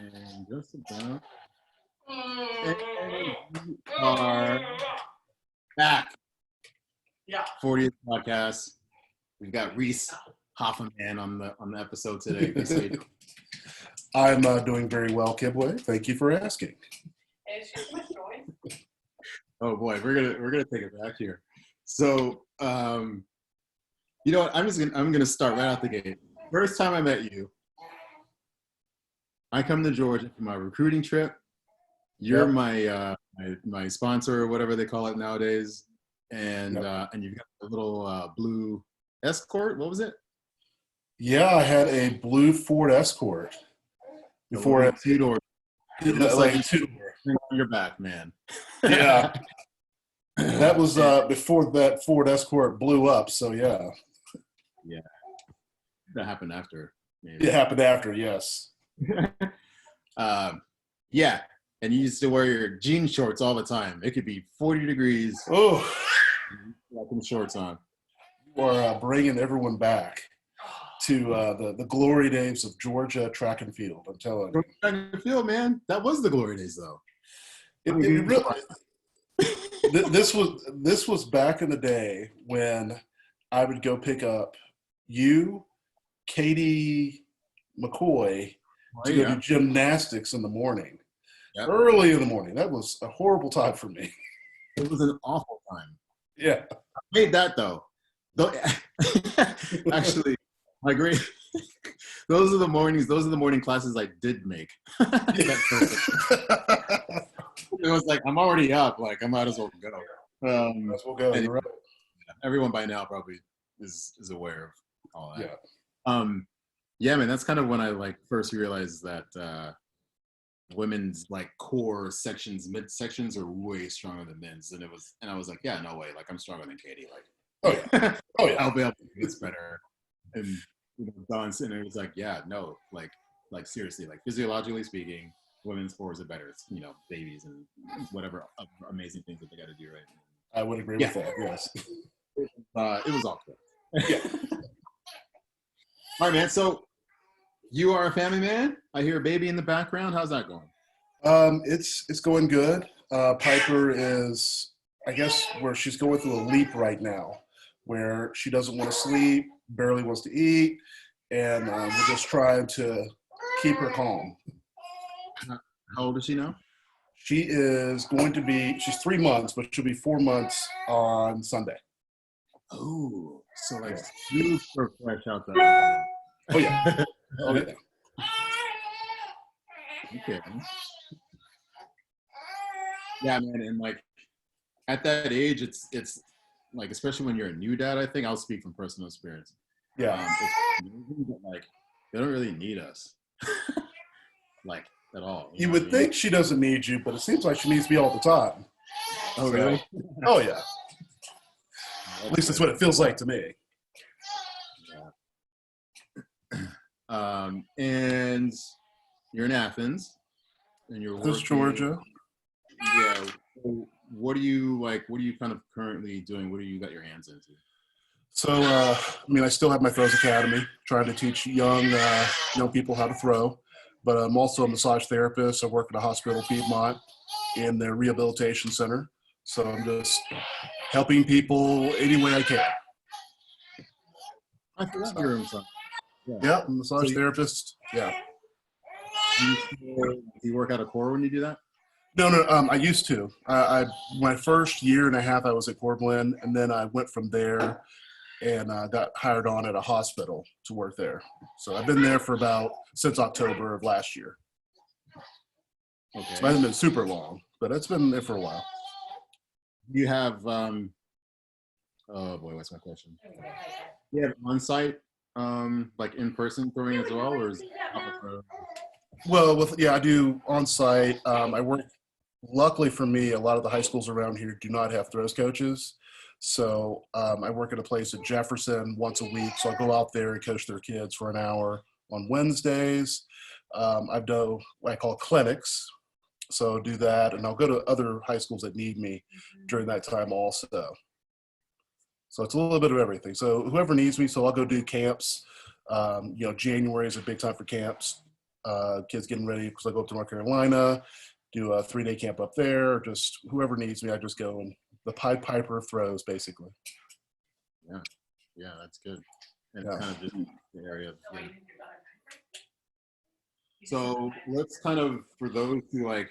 And just about. And we are back. Yeah. 40th podcast. We've got Reese Hoffa Man on the episode today. Reese, how you doing? I'm doing very well, Kibwe. Thank you for asking. It's just my choice. Oh boy, we're gonna take it back here. So you know what? I'm gonna start right out the gate. First time I met you, I come to Georgia for my recruiting trip. You're Yep. my sponsor or whatever they call it nowadays, and and you've got a little blue Escort. What was it? Yeah, I had a blue Ford Escort before I two-door. It looks like like two. on your back, man. Yeah, that was before that Ford Escort blew up. So yeah, Yeah, that happened after. Maybe. it happened after. Yes. Yeah, and you used to wear your jean shorts all the time. It could be 40 degrees. Oh, Got them shorts on. you are bringing everyone back to the glory days of Georgia track and field. I'm telling you, Track and field, man. That was the glory days, though. it really. This was back in the day when I would go pick up you, Katie McCoy, to go do gymnastics in the morning, early in the morning. That was a horrible time for me. It was an awful time. Yeah. I made that though. Actually, my great. Those are the mornings. Those are the morning classes I did make. It was like I'm already up. Like I might as well go. Might as well go. Anyway, You're right. everyone by now probably is aware of all that. Yeah. Yeah, man. That's kind of when I like first realized that women's like core sections, midsections are way stronger than men's, and I was like, yeah, no way. Like I'm stronger than Katie. Like, Oh yeah. Oh yeah. I'll be able to do this better. And dance, and it was like, yeah, no, like seriously, like physiologically speaking, women's sports are better. It's babies and whatever amazing things that they got to do right now. I would agree with that. Yes. It was all good. Yeah. All right, man. So you are a family man. I hear a baby in the background. How's that going? It's going good. Piper is, I guess, where she's going through a leap right now, where she doesn't want to sleep, barely wants to eat, and we're just trying to keep her calm. How old is she now? She is going to be, she's 3 months, but she'll be 4 months on Sunday. Oh, so like super fresh out there. Oh yeah. Oh yeah. Okay. Yeah, man, and like at that age, it's like, especially when you're a new dad, I think I'll speak from personal experience. Yeah. It's amazing that, like, they don't really need us, like, at all. You would think she doesn't need you, but it seems like she needs me all the time. Oh, really? Oh yeah. At least that's what it feels like to me. Yeah. And you're in Athens, and you're working. This Georgia. Yeah. So what are you kind of currently doing? What do you got your hands into? So, I still have my throws academy, trying to teach young people how to throw. But I'm also a massage therapist. I work at a hospital, Piedmont, in their rehabilitation center. So I'm just helping people any way I can. I forgot you're in some. Yeah, I'm a massage therapist. Yeah. Do you work out of core when you do that? No, I used to. My first year and a half, I was at Corblin, and then I went from there and got hired on at a hospital to work there. So I've been there since October of last year. Okay. So it hasn't been super long, but it's been there for a while. You have, oh boy, what's my question? You have on-site, like in-person throwing as well, or is it Well, I do on-site. I work. Luckily for me, a lot of the high schools around here do not have throws coaches. So I work at a place in Jefferson once a week. So I go out there and coach their kids for an hour on Wednesdays. I do what I call clinics. So I do that, and I'll go to other high schools that need me during that time also. So it's a little bit of everything. So whoever needs me, so I'll go do camps. January is a big time for camps. kids getting ready because I go up to North Carolina, do a 3-day camp up there. Just whoever needs me, I just go, and the Pied Piper of throws, basically. Yeah, yeah, that's good. And Yeah. kind of just the area of. Yeah. So let's kind of, for those who like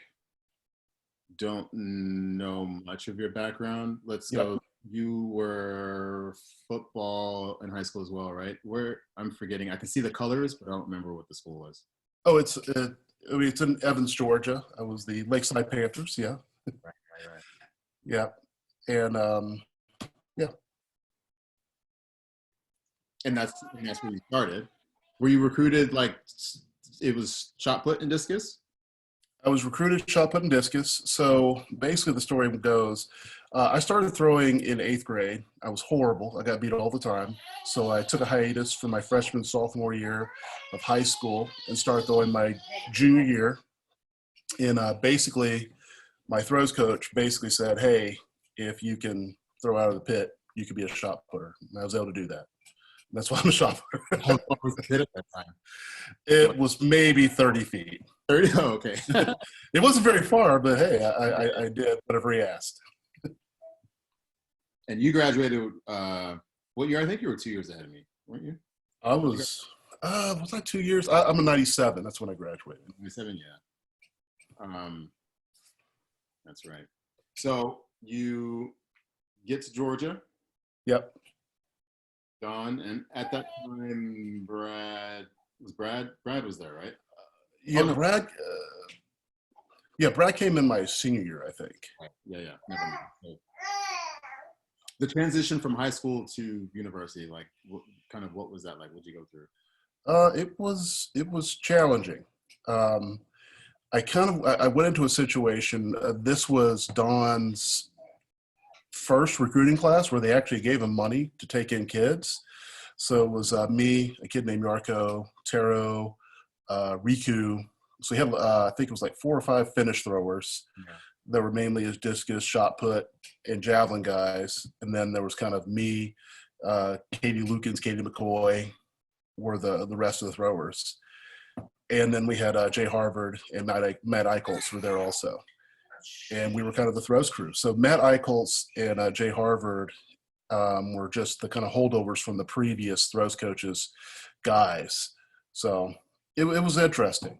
don't know much of your background, let's Yep. go. You were football in high school as well, right? Where, I'm forgetting. I can see the colors, but I don't remember what the school was. Oh, it's in Evans, Georgia. I was the Lakeside Panthers. Yeah. Right. Yeah. And yeah. And that's where you started. Were you recruited like it was shot put and discus? I was recruited shot put and discus. So basically, the story goes, I started throwing in 8th grade. I was horrible. I got beat all the time. So I took a hiatus for my freshman, sophomore year of high school and started throwing my junior year. And basically, my throws coach basically said, "Hey, if you can throw out of the pit, you could be a shot putter." And I was able to do that. That's why I'm a shot putter. What was the pit at that time? It was maybe 30 feet. 30? Oh, okay. It wasn't very far, but hey, I did whatever he asked. And you graduated what year? I think you were 2 years ahead of me, weren't you? I was I 2 years? I'm a 97. That's when I graduated. 97, yeah. That's right. So you get to Georgia, Yep. Don, and at that time, Brad was there, right? Yeah, Oh, no. Brad came in my senior year, I think. Yeah. Never mind. So, the transition from high school to university, like, what was that like? What did you go through? It was challenging. I went into a situation. This was Don's first recruiting class where they actually gave him money to take in kids. So it was me, a kid named Yarko, Taro, Riku. So we had, I think it was like 4 or 5 finish throwers. Yeah. That were mainly as discus, shot put, and javelin guys. And then there was kind of me, Katie Lukens, Katie McCoy were the rest of the throwers. And then we had Jay Harvard and Matt Eichholz were there also. And we were kind of the throws crew. So Matt Eichholz and Jay Harvard were just the kind of holdovers from the previous throws coaches guys. So it was interesting.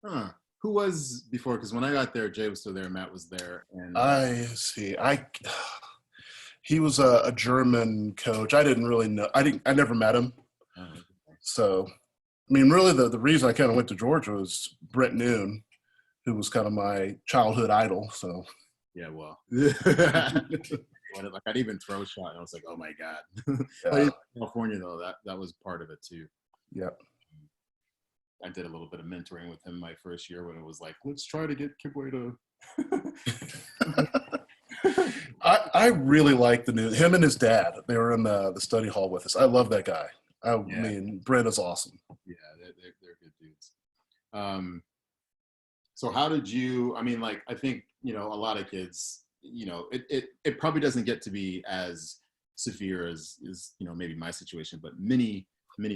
Huh. Who was before? Because when I got there, Jay was still there, Matt was there, and I see. He was a German coach. I didn't really know. I never met him. okay. So, I mean, really, the reason I kind of went to Georgia was Brent Noon, who was kind of my childhood idol. So, Yeah, well, like I'd even throw a shot, and I was like, oh my god. yeah. California though, that was part of it too. Yep. I did a little bit of mentoring with him my first year when it was like, let's try to get Kibwe to. I really like him and his dad. They were in the study hall with us. I love that guy. I mean, Brent is awesome. Yeah, they're good dudes. So how did you? I mean, like I think a lot of kids. It probably doesn't get to be as severe as maybe my situation, but many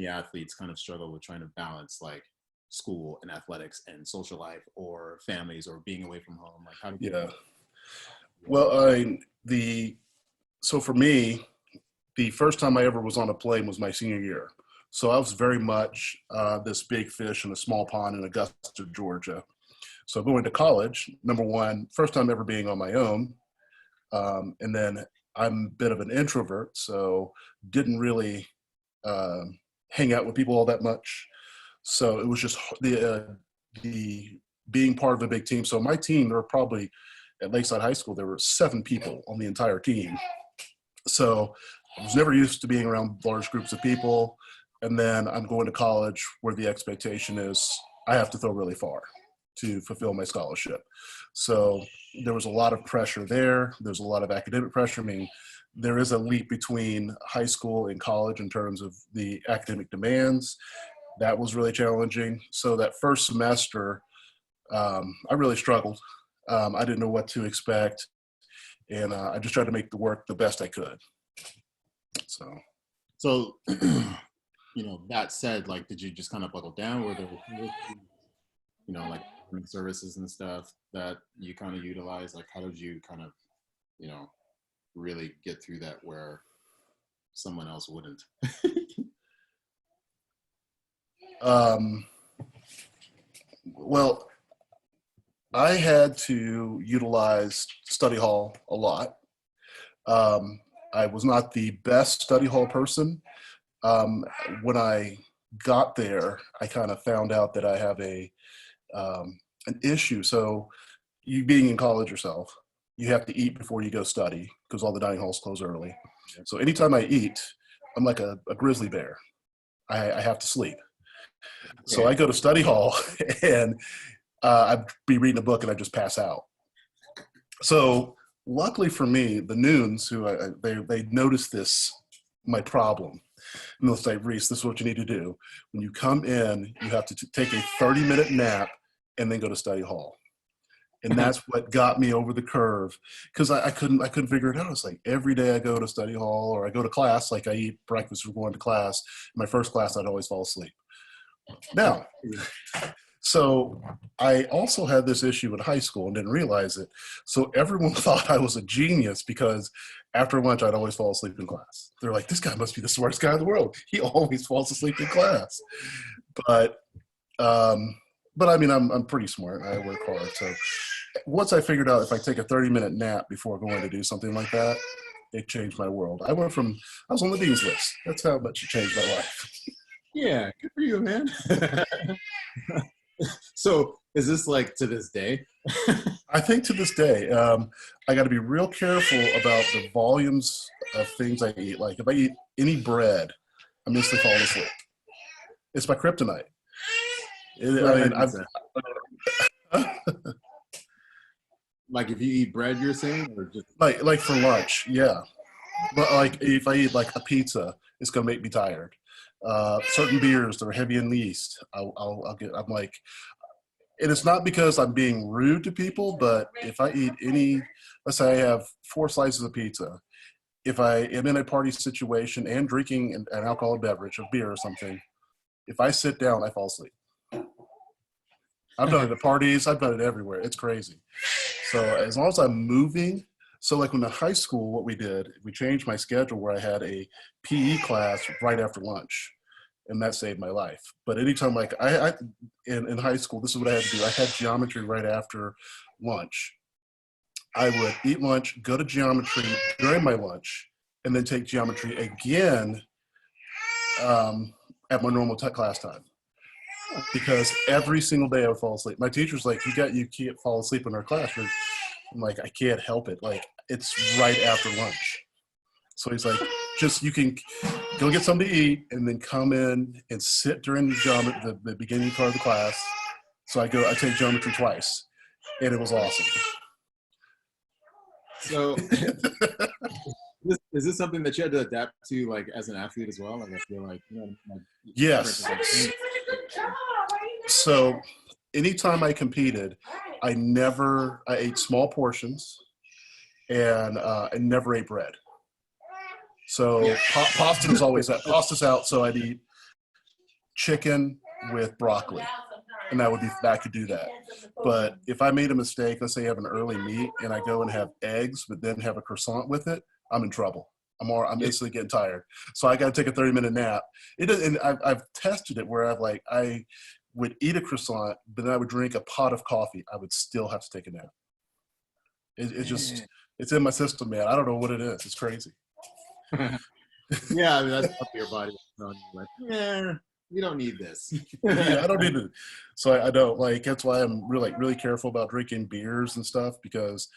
athletes kind of struggle with trying to balance like school and athletics and social life or families or being away from home. Like how do you? Yeah. Well, so for me, the first time I ever was on a plane was my senior year. So I was very much this big fish in a small pond in Augusta, Georgia. So going to college, number one, first time ever being on my own. And then I'm a bit of an introvert, so didn't really hang out with people all that much. So it was just the being part of a big team. So my team, there were probably at Lakeside High School, there were 7 people on the entire team. So I was never used to being around large groups of people. And then I'm going to college where the expectation is I have to throw really far to fulfill my scholarship. So there was a lot of pressure there. There's a lot of academic pressure. I mean, there is a leap between high school and college in terms of the academic demands. That was really challenging. So that first semester, I really struggled. I didn't know what to expect. And I just tried to make the work the best I could. So that said, like, did you just kind of buckle down? Were there, like services and stuff that you kind of utilize? Like, how did you kind of, you know, really get through that where someone else wouldn't? Well, I had to utilize study hall a lot. I was not the best study hall person. Um, when I got there, I kind of found out that I have an issue. So, you being in college yourself, you have to eat before you go study because all the dining halls close early. So, anytime I eat, I'm like a grizzly bear. I have to sleep. So, I go to study hall and I'd be reading a book and I just pass out. So, luckily for me, the noons they noticed this my problem. And they'll say, Reese, this is what you need to do. When you come in, you have to take a 30-minute nap and then go to study hall. And that's what got me over the curve because I couldn't figure it out. It's like every day I go to study hall or I go to class, like I eat breakfast before going to class. In my first class, I'd always fall asleep. Now, so I also had this issue in high school and didn't realize it. So everyone thought I was a genius because after lunch, I'd always fall asleep in class. They're like, this guy must be the smartest guy in the world. He always falls asleep in class. But, but I mean, I'm pretty smart. I work hard. So once I figured out if I take a 30-minute nap before going to do something like that, it changed my world. I was on the dean's list. That's how much it changed my life. Yeah, good for you, man. So is this like to this day? I think to this day, I got to be real careful about the volumes of things I eat. Like if I eat any bread, I'm instantly falling asleep. It's my kryptonite. Like if you eat bread, you're saying, or just like for lunch, yeah. But like if I eat like a pizza, it's gonna make me tired. Certain beers that are heavy in yeast, I'll get. I'm like, and it's not because I'm being rude to people, but if I eat any, let's say I have 4 slices of pizza, if I am in a party situation and drinking an alcoholic beverage, a beer or something, if I sit down, I fall asleep. I've done it at parties, I've done it everywhere. It's crazy. So as long as I'm moving, so like when in high school, what we did, we changed my schedule where I had a PE class right after lunch. And that saved my life. But anytime, like in high school, this is what I had to do. I had geometry right after lunch. I would eat lunch, go to geometry during my lunch, and then take geometry again at my normal class time. Because every single day I would fall asleep. My teacher's like, you can't fall asleep in our class. I'm like, I can't help it. Like, it's right after lunch. So he's like, you can go get something to eat and then come in and sit during the beginning part of the class. So I take geometry twice, and it was awesome. So is this something that you had to adapt to, like as an athlete as well? Like I feel like, yes. So anytime I competed, I ate small portions, and I never ate bread. So pasta was always out. Pasta's out, so I'd eat chicken with broccoli, and I could do that. But if I made a mistake, let's say I have an early meet, and I go and have eggs, but then have a croissant with it, I'm in trouble. I'm instantly getting tired. So I got to take a 30-minute nap. And I've tested it where I would eat a croissant, but then I would drink a pot of coffee. I would still have to take a nap. It's in my system, man. I don't know what it is. It's crazy. Yeah, I mean, that's up your body. Like, yeah, you don't need this. Yeah, I don't need it. So I don't like. That's why I'm really careful about drinking beers and stuff, because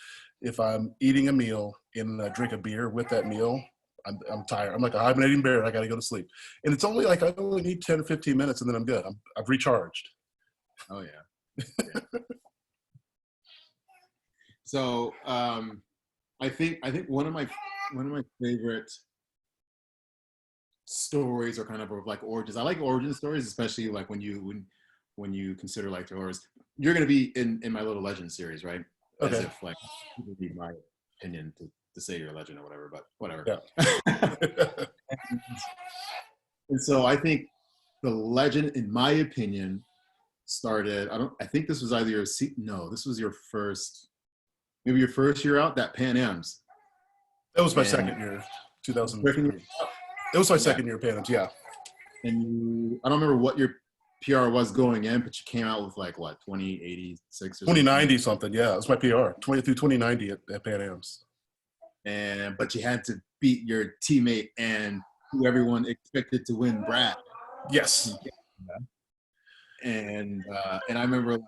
if I'm eating a meal and I drink a beer with that meal, I'm tired. I'm like a hibernating bear. I got to go to sleep. And it's only like I only need 10 or 15 minutes, and then I'm good. I've recharged. Oh yeah. So I think one of my favorite stories are kind of like origins. I like origin stories, especially like when you consider like you're going to be in my little legend series, right? Okay. As if like people need my opinion to say you're a legend or whatever, but whatever. Yeah. And so I think the legend, in my opinion, started. I think this was either no, this was your first, maybe your first year out, that Pan Am's. That was my And second year, second 2003. It was my second year Pan Am's, yeah. And I don't remember what your PR was going in, but you came out with like what, 2086 or 2090 something, yeah. It was my PR, 2090 at Pan Am's. But you had to beat your teammate and who everyone expected to win, Brad. Yes. And I remember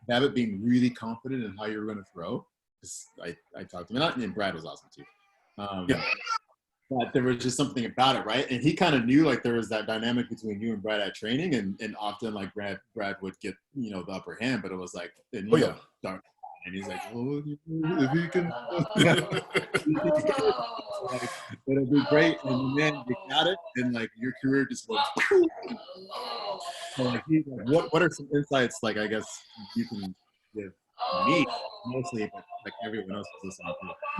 Babbitt being really confident in how you were going to throw. I talked to him, and Brad was awesome too. Yeah. But there was just something about it, right? And he kind of knew like there was that dynamic between you and Brad at training, and often like Brad would get the upper hand, but it was like, dark. And he's like, oh, if he can, like, it'll be great. And man, you got it, and like your career just went. So, like, what are some insights, like, I guess you can give me mostly, but like everyone else is listening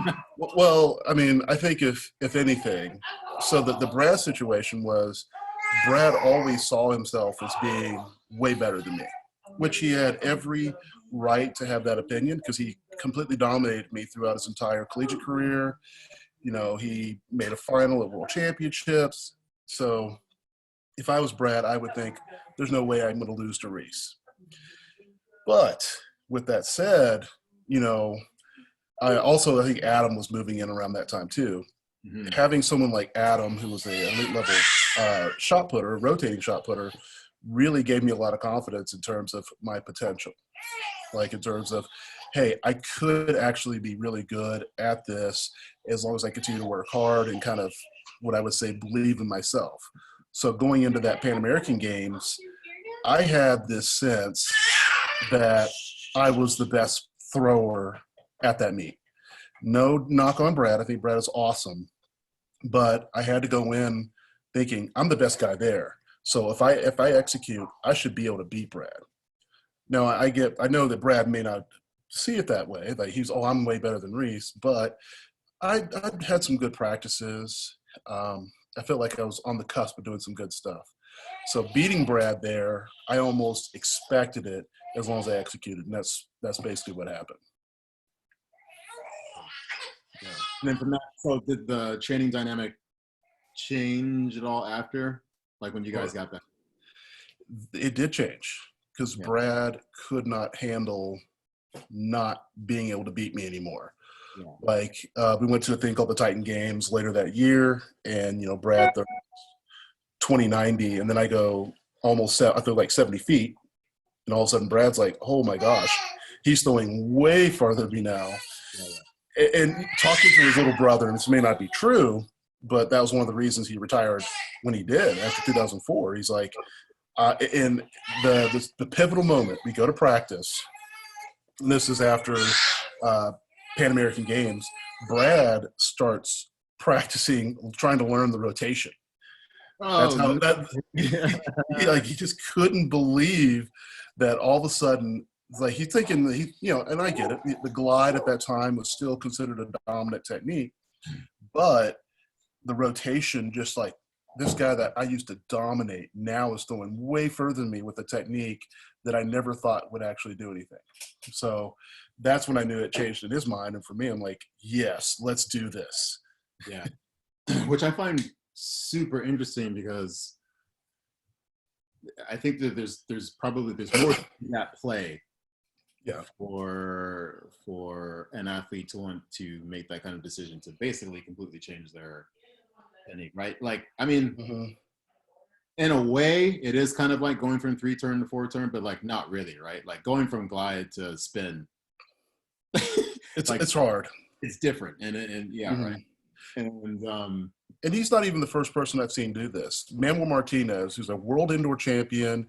to? Well, I mean, I think if anything, so the Brad situation was, Brad always saw himself as being way better than me, which he had every right to have that opinion because he completely dominated me throughout his entire collegiate career. You know, he made a final at World Championships. So if I was Brad, I would think there's no way I'm going to lose to Reese. But with that said, you know, I think Adam was moving in around that time too. Mm-hmm. Having someone like Adam, who was a elite level shot putter, rotating shot putter, really gave me a lot of confidence in terms of my potential. Like in terms of, hey, I could actually be really good at this as long as I continue to work hard and kind of what I would say believe in myself. So going into that Pan American Games, I had this sense that I was the best thrower at that meet. No knock on Brad. I think Brad is awesome. But I had to go in thinking I'm the best guy there. So if I execute, I should be able to beat Brad. Now I know that Brad may not see it that way. Like I'm way better than Reese, but I had some good practices. I felt like I was on the cusp of doing some good stuff. So beating Brad there, I almost expected it as long as I executed, and that's basically what happened. Yeah. And then from that, so did the training dynamic change at all after, like when you guys got back? It did change because Brad could not handle not being able to beat me anymore. Yeah. Like we went to a thing called the Titan Games later that year, and Brad threw 2090, and then I go I throw like 70 feet, and all of a sudden Brad's like, oh my gosh, he's throwing way farther than me now. Yeah. And talking to his little brother, and this may not be true, but that was one of the reasons he retired when he did after 2004. He's like, in the pivotal moment, we go to practice, and this is after Pan American Games. Brad starts practicing, trying to learn the rotation. That's how he just couldn't believe that all of a sudden, like he's thinking and I get it. The glide at that time was still considered a dominant technique, but the rotation, just like this guy that I used to dominate now is throwing way further than me with a technique that I never thought would actually do anything. So that's when I knew it changed in his mind. And for me, I'm like, yes, let's do this. Yeah. Which I find super interesting because I think that there's more at play. Yeah. For an athlete to want to make that kind of decision to basically completely change their technique, right? Like, I mean, in a way, it is kind of like going from 3-turn to 4-turn, but like not really, right? Like going from glide to spin. It's hard. It's different, and yeah, right. And he's not even the first person I've seen do this. Manuel Martinez, who's a world indoor champion,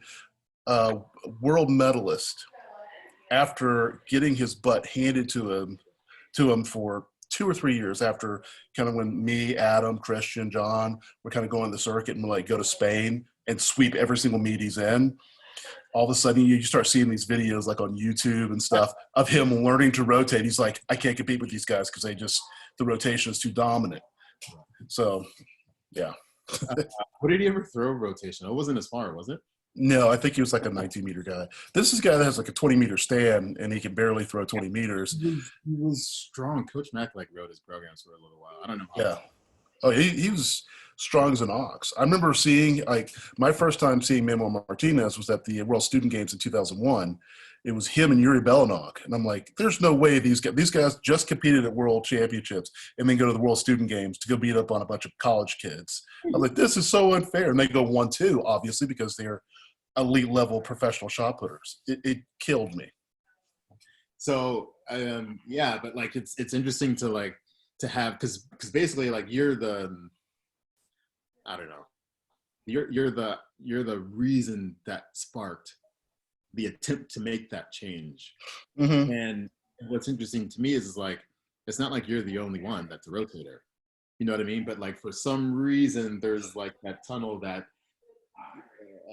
world medalist, after getting his butt handed to him for 2 or 3 years after kind of when me, Adam, Christian, John were kind of going the circuit and like go to Spain and sweep every single meet he's in. All of a sudden you start seeing these videos like on YouTube and stuff of him learning to rotate. He's like, I can't compete with these guys because the rotation is too dominant. So, yeah. What did he ever throw rotation? It wasn't as far, was it? No, I think he was like a 19-meter guy. This is a guy that has like a 20-meter stand, and he can barely throw 20 meters. He was strong. Coach Mack like wrote his programs for a little while. I don't know how. Yeah. Oh, he was strong as an ox. I remember seeing, like, my first time seeing Manuel Martinez was at the World Student Games in 2001. It was him and Yuri Belanok. And I'm like, there's no way these guys just competed at World Championships and then go to the World Student Games to go beat up on a bunch of college kids. I'm like, this is so unfair. And they go 1-2, obviously, because they're elite level professional shot putters. It killed me. So yeah, but like it's interesting to like to have because basically like you're the I don't know you're the reason that sparked the attempt to make that change. Mm-hmm. And what's interesting to me is like it's not like you're the only one that's a rotator. You know what I mean? But like for some reason there's like that tunnel that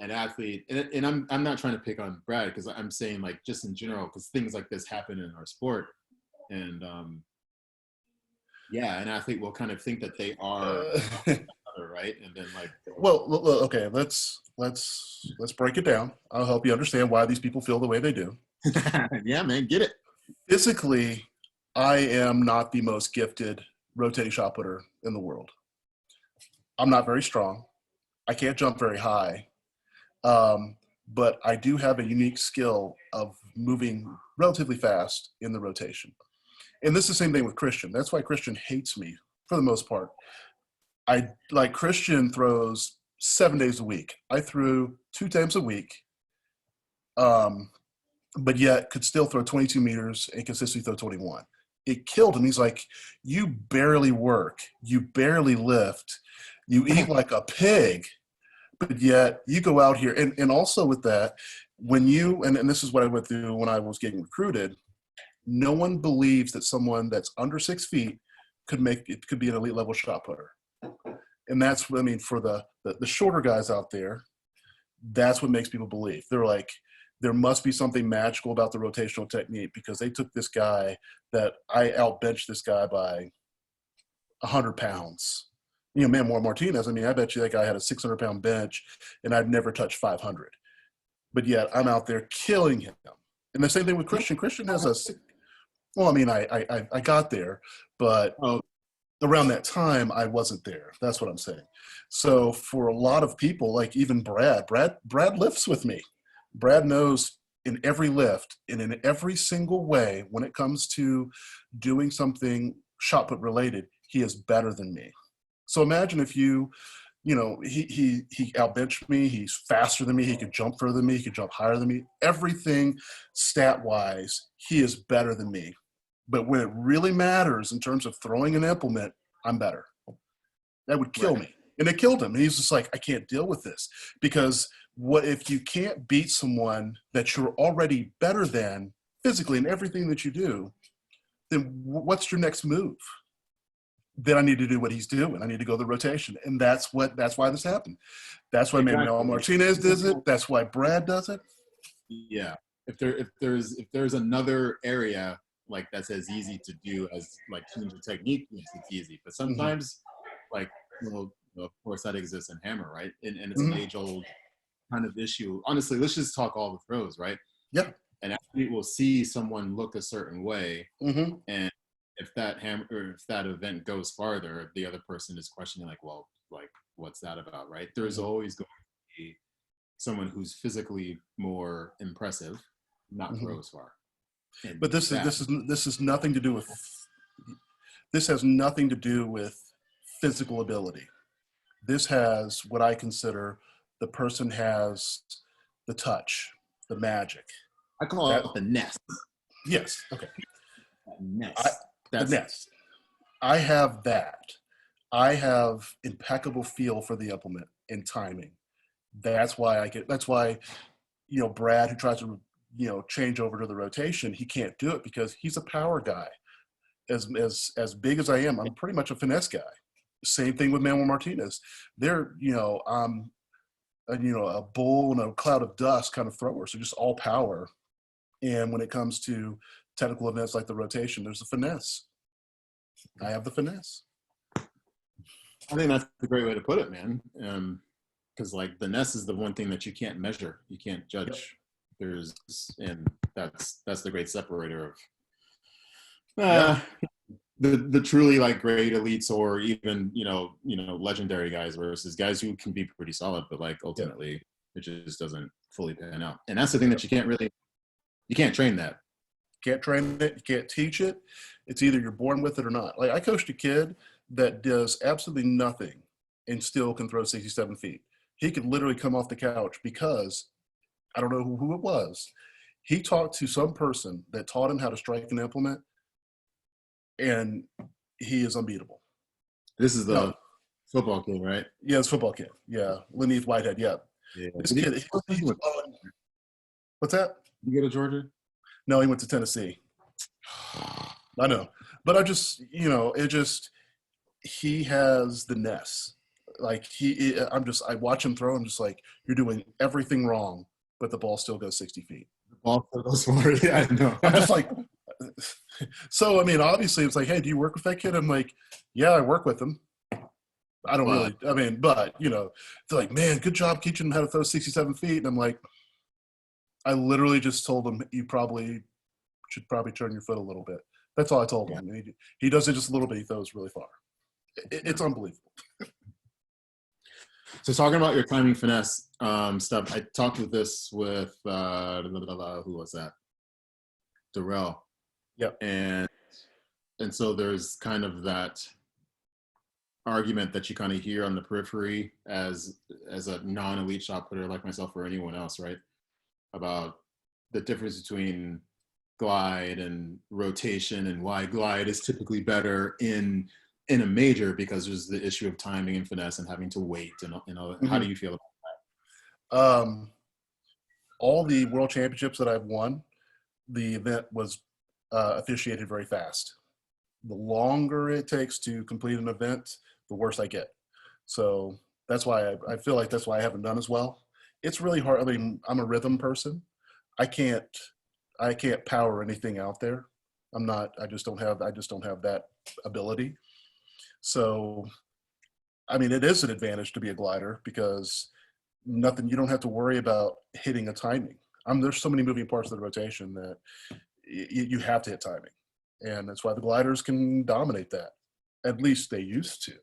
an athlete and I'm not trying to pick on Brad because I'm saying like just in general because things like this happen in our sport and yeah, an athlete will kind of think that they are another, right? And then like Well, okay, let's break it down. I'll help you understand why these people feel the way they do. yeah, man, get it. Physically, I am not the most gifted rotating shot putter in the world. I'm not very strong. I can't jump very high. But I do have a unique skill of moving relatively fast in the rotation. And this is the same thing with Christian. That's why Christian hates me for the most part. Christian throws 7 days a week. I threw 2 times a week, but yet could still throw 22 meters and consistently throw 21. It killed him. He's like, you barely work. You barely lift. You eat like a pig. But yet you go out here and also with that, when you, and this is what I went through when I was getting recruited, no one believes that someone that's under 6 feet could be an elite level shot putter. And that's what I mean for the shorter guys out there, that's what makes people believe. They're like, there must be something magical about the rotational technique because they took this guy that I outbenched this guy by 100 pounds. You know, Manuel Martinez, I mean, I bet you that guy had a 600-pound bench and I'd never touched 500. But yet I'm out there killing him. And the same thing with Christian. Christian has well, I mean, I got there, but around that time, I wasn't there. That's what I'm saying. So for a lot of people, like even Brad lifts with me. Brad knows in every lift and in every single way when it comes to doing something shot put related, he is better than me. So imagine if he outbenched me. He's faster than me. He could jump further than me. He could jump higher than me. Everything stat-wise, he is better than me. But when it really matters in terms of throwing an implement, I'm better. That would kill me. And it killed him. And he's just like, I can't deal with this. Because what if you can't beat someone that you're already better than physically in everything that you do, then what's your next move? Then I need to do what he's doing. I need to go the rotation. And that's why this happened. That's why Manuel Martinez does it. That's why Brad does it. Yeah. If there's another area like that's as easy to do as like change the technique, yes, it's easy. But sometimes like, of course that exists in hammer, right? And it's an age-old kind of issue. Honestly, let's just talk all the throws, right? Yeah. An athlete will see someone look a certain way, and if that event goes farther, the other person is questioning like, well, like what's that about, right? There's always going to be someone who's physically more impressive, not throw as far. And but this is nothing to do with. This has nothing to do with physical ability. This has what I consider the person has the touch, the magic. I call it the nest. Yes. Okay. Nest. The nest. I have that. I have impeccable feel for the implement and timing. That's why Brad, who tries to, change over to the rotation, he can't do it because he's a power guy. As big as I am, I'm pretty much a finesse guy. Same thing with Manuel Martinez. They're, I'm a bull in a cloud of dust kind of thrower. So just all power. And when it comes to technical events like the rotation, there's a finesse. I have the finesse. I think that's a great way to put it, man. Because like the ness is the one thing that you can't measure, you can't Yep. judge. There's, and that's the great separator of Yeah. uh, the truly like great elites, or even legendary guys versus guys who can be pretty solid, but like Yeah. ultimately it just doesn't fully pan out. And that's the thing that you can't train that. Can't train it. You can't teach it. It's either you're born with it or not. Like I coached a kid that does absolutely nothing and still can throw 67 feet. He could literally come off the couch because I don't know who it was. He talked to some person that taught him how to strike an implement, and he is unbeatable. This is No, the football kid, right? yeah, it's a football kid. Yeah, Lenith Whitehead. Yeah, Yeah. this kid. What's that? Did you go to Georgia? No, he went to Tennessee. I know, but I just, he has the ness. Like I watch him throw. I'm just like, you're doing everything wrong, but the ball still goes 60 feet. The ball goes for it. Yeah, I know. I'm just like, so I mean, obviously, it's like, hey, do you work with that kid? I'm like, yeah, I work with him. I don't really. I mean, but they're like, man, good job teaching him how to throw 67 feet. And I'm like, I literally just told him you should turn your foot a little bit. That's all I told him. He does it just a little bit. He throws really far. It's unbelievable. So talking about your timing finesse stuff, I talked with who was that? Darrell. Yep. And so there's kind of that argument that you kind of hear on the periphery as a non-elite shot putter like myself or anyone else, right? About the difference between glide and rotation, and why glide is typically better in a major, because there's the issue of timing and finesse and having to wait and Mm-hmm. How do you feel about that? All the world championships that I've won, the event was officiated very fast. The longer it takes to complete an event, the worse I get. So that's why I feel like that's why I haven't done as well. It's really hard. I mean, I'm a rhythm person. I can't power anything out there. I just don't have that ability. So, I mean, it is an advantage to be a glider because you don't have to worry about hitting a timing. There's so many moving parts of the rotation that you have to hit timing. And that's why the gliders can dominate that. At least they used to.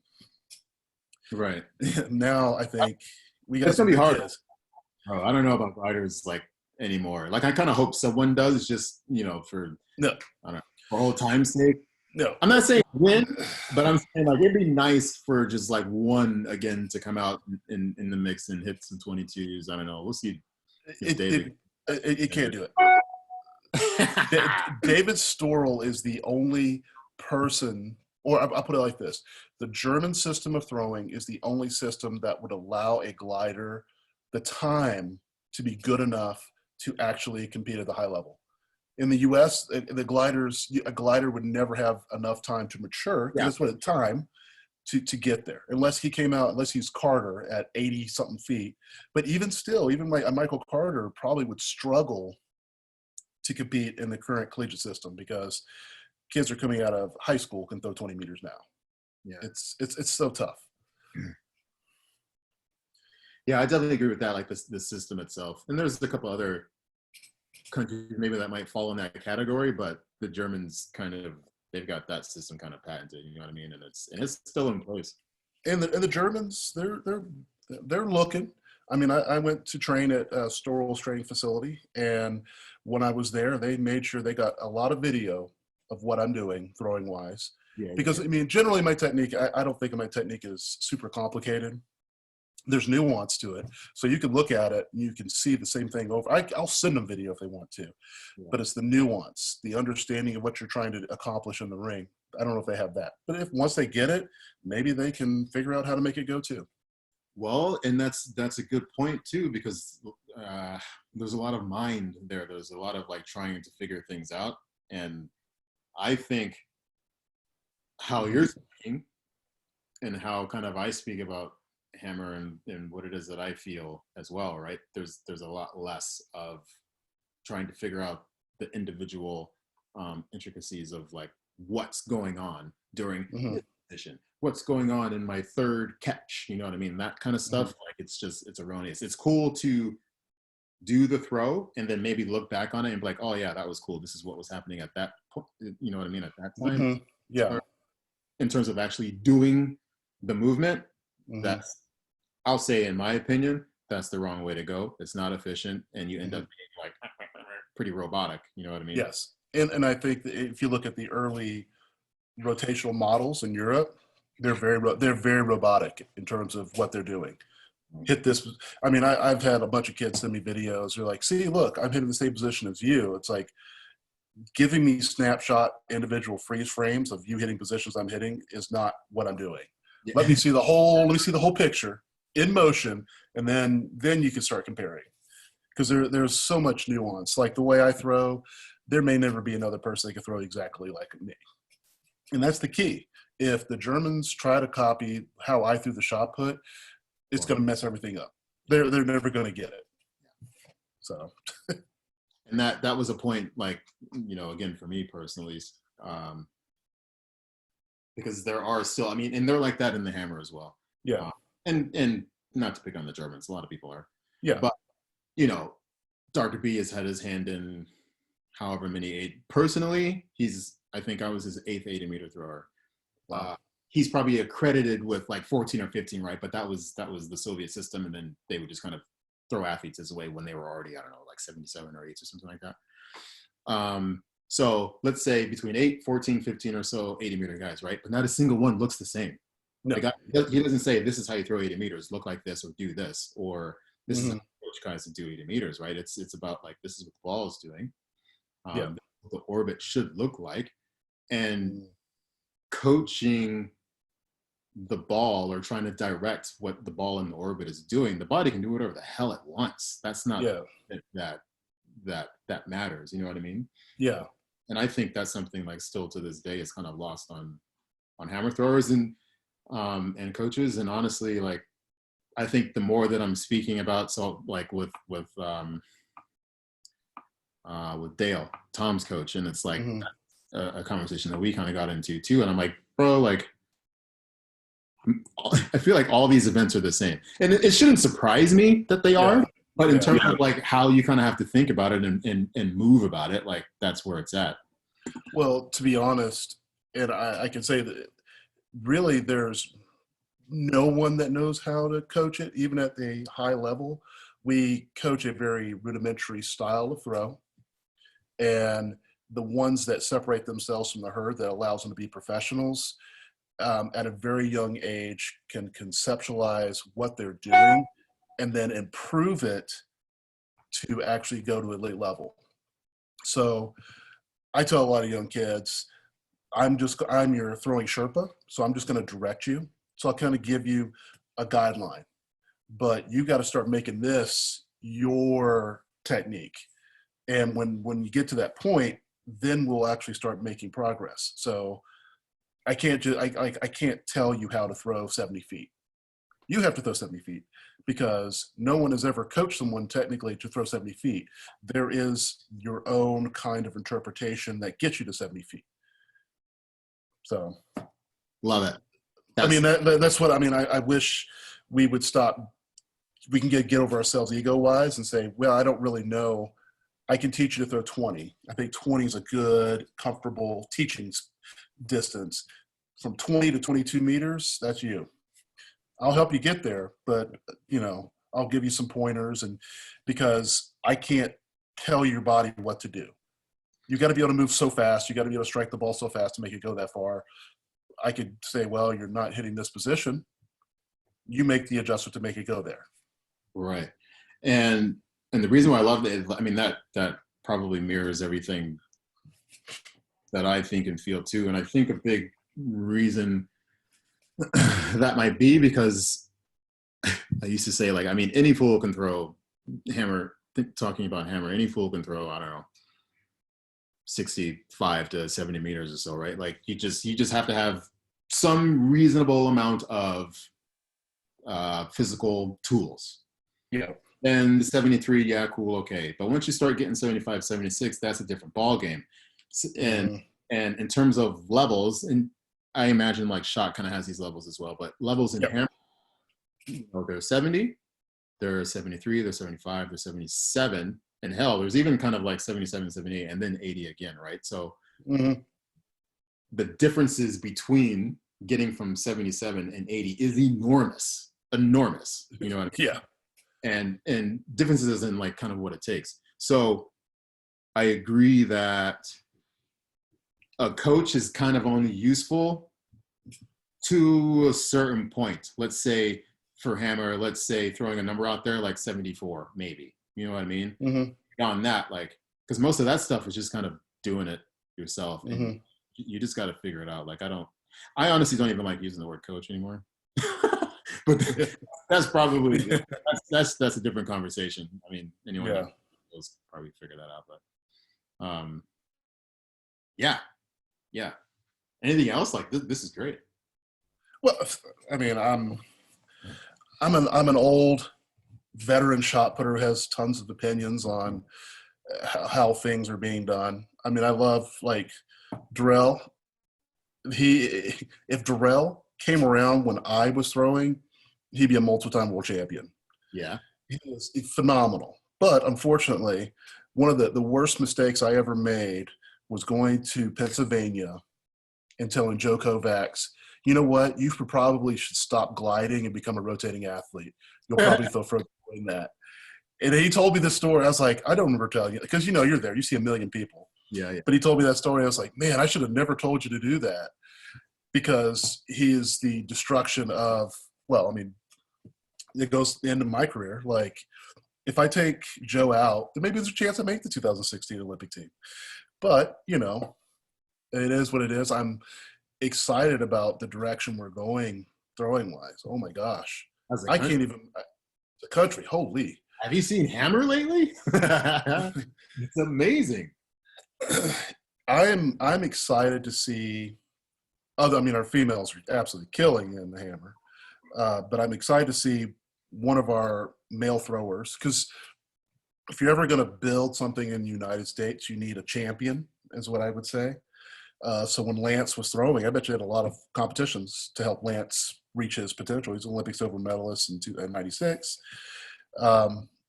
Right. Now I think we got it's gonna be hard. Kids. Oh, I don't know about gliders like anymore. Like I kind of hope someone does, just for no, I don't know, for whole time's sake. No, I'm not saying win, but I'm saying like it'd be nice for just like one again to come out in the mix and hit some 22s. I don't know. We'll see. It can't do it. David Storrell is the only person, or I'll put it like this: the German system of throwing is the only system that would allow a glider the time to be good enough to actually compete at the high level. In the U.S., a glider would never have enough time to mature. Yeah. That's what time to get there, unless he's Carter at 80 something feet. But even still, even like Michael Carter probably would struggle to compete in the current collegiate system because kids are coming out of high school can throw 20 meters now. Yeah, it's so tough. Yeah, I definitely agree with that. Like the system itself, and there's a couple other countries maybe that might fall in that category, but the Germans they've got that system kind of patented. You know what I mean? And it's still in place. And the Germans, they're looking. I mean, I went to train at Storrell's training facility, and when I was there, they made sure they got a lot of video of what I'm doing throwing wise. Yeah, because I mean, generally my technique, I don't think my technique is super complicated. There's nuance to it, so you can look at it and you can see the same thing over. I'll send them video if they want to, but it's the nuance, the understanding of what you're trying to accomplish in the ring. I don't know if they have that, but once they get it, maybe they can figure out how to make it go too. Well, and that's a good point too, because there's a lot of mind there. There's a lot of like trying to figure things out, and I think how you're speaking and how kind of I speak about hammer and what it is that I feel as well, right? There's a lot less of trying to figure out the individual intricacies of like what's going on during position? What's going on in my third catch? You know what I mean? That kind of stuff. Mhm. Like it's erroneous. It's cool to do the throw and then maybe look back on it and be like, oh yeah, that was cool. This is what was happening at that point. You know what I mean? At that time, Mhm. Yeah. in terms of actually doing the movement, Mhm. that's, I'll say, in my opinion, that's the wrong way to go. It's not efficient, and you end up Mhm. being like pretty robotic. You know what I mean? Yes. And I think that if you look at the early rotational models in Europe, they're very robotic in terms of what they're doing. Hit this. I mean, I've had a bunch of kids send me videos. They're like, "See, look, I'm hitting the same position as you." It's like giving me snapshot individual freeze frames of you hitting positions I'm hitting is not what I'm doing. Yeah. Let me see the whole. Let me see the whole picture in motion, and then you can start comparing because there's so much nuance. Like the way I throw, there may never be another person that can throw exactly like me. And that's the key. If the Germans try to copy how I threw the shot put, it's going to mess everything up. They're never going to get it. So, And that was a point, like, you know, again, for me personally, because there are still, I mean, and they're like that in the hammer as well. yeah, And not to pick on the Germans, a lot of people are, yeah, but you know, Dr. B has had his hand in however many eight. Personally, I think I was his eighth 80-meter thrower. wow. He's probably accredited with like 14 or 15, right? But that was the Soviet system, and then they would just kind of throw athletes his way when they were already, I don't know, like 77 or 8 or something like that. So let's say between 8, 14, 15 or so 80-meter guys, right? But not a single one looks the same. No. Like he doesn't say this is how you throw 80 meters, look like this or do this, or this is how Mhm. you coach guys to do 80 meters, right? It's about like this is what the ball is doing. Yeah. What the orbit should look like, and Mhm. coaching the ball or trying to direct what the ball in the orbit is doing. The body can do whatever the hell it wants. That's not Yeah. that matters. You know what I mean? Yeah. And I think that's something like still to this day is kind of lost on hammer throwers and coaches. And honestly, like I think the more that I'm speaking about, so like with Dale, Tom's coach, and it's like Mhm. a conversation that we kind of got into too. And I'm like, bro, like I feel like all these events are the same, and it shouldn't surprise me that they Yeah. are. But in Yeah. terms of like how you kind of have to think about it and move about it, like that's where it's at. Well, to be honest, and I can say that really there's no one that knows how to coach it, even at the high level. We coach a very rudimentary style of throw, and the ones that separate themselves from the herd that allows them to be professionals at a very young age can conceptualize what they're doing and then improve it to actually go to elite level. So I tell a lot of young kids, I'm your throwing Sherpa, so I'm just going to direct you. So I'll kind of give you a guideline, but you got to start making this your technique. And when you get to that point, then we'll actually start making progress. So I can't tell you how to throw 70 feet. You have to throw 70 feet because no one has ever coached someone technically to throw 70 feet. There is your own kind of interpretation that gets you to 70 feet. So, Love it. I mean, that's what I mean. I wish we would stop. We can get over ourselves ego wise and say, well, I don't really know. I can teach you to throw 20. I think 20 is a good, comfortable teaching distance. From 20 to 22 meters, that's you. I'll help you get there, but I'll give you some pointers, and because I can't tell your body what to do. You got to be able to move so fast. You got to be able to strike the ball so fast to make it go that far. I could say, well, you're not hitting this position. You make the adjustment to make it go there. Right. And the reason why I love it, I mean, that probably mirrors everything that I think and feel too. And I think a big reason that might be because I used to say, like, I mean, any fool can throw hammer, talking about hammer, any fool can throw, I don't know, 65 to 70 meters or so, right? Like you just have to have some reasonable amount of physical tools. Yeah. And the 73, yeah, cool, okay. But once you start getting 75, 76, that's a different ball game. And Mhm. and in terms of levels, and I imagine like shot kind of has these levels as well, but levels in Yep. hammer, there's 70, there's 73, there's 75, there's 77, and hell, there's even kind of like 77, 78, and then 80 again, right? So Mm-hmm. the differences between getting from 77 and 80 is enormous, enormous. You know what I mean? Yeah. And differences in like kind of what it takes. So I agree that a coach is kind of only useful to a certain point. Let's say for hammer, let's say throwing a number out there like 74, maybe. You know what I mean? Mm-hmm. Beyond that, like, because most of that stuff is just kind of doing it yourself, and Mm-hmm. you just got to figure it out. Like, I honestly don't even like using the word coach anymore. But that's probably that's a different conversation. I mean, anyone will probably figure that out. But yeah. Anything else? Like this is great. Well, I mean, I'm an old veteran shot putter who has tons of opinions on how things are being done. I mean, I love like Darrell. If Darrell came around when I was throwing, he'd be a multiple-time world champion. Yeah, he was phenomenal. But unfortunately, one of the worst mistakes I ever made was going to Pennsylvania and telling Joe Kovacs, you know what, you probably should stop gliding and become a rotating athlete. You'll probably feel further doing that. And he told me this story. I was like, I don't remember telling you, because you're there, you see a million people. Yeah. But he told me that story. I was like, man, I should have never told you to do that, because he is the destruction of, well, I mean, it goes to the end of my career. Like, if I take Joe out, then maybe there's a chance I make the 2016 Olympic team. But, it is what it is. I'm excited about the direction we're going throwing wise. Oh my gosh. I can't even, the country, holy. Have you seen Hammer lately? It's amazing. I'm excited to see our females are absolutely killing in the hammer. But I'm excited to see one of our male throwers, because if you're ever going to build something in the United States, you need a champion, is what I would say. So when Lance was throwing, I bet you had a lot of competitions to help Lance reach his potential. He's an Olympic silver medalist in '96.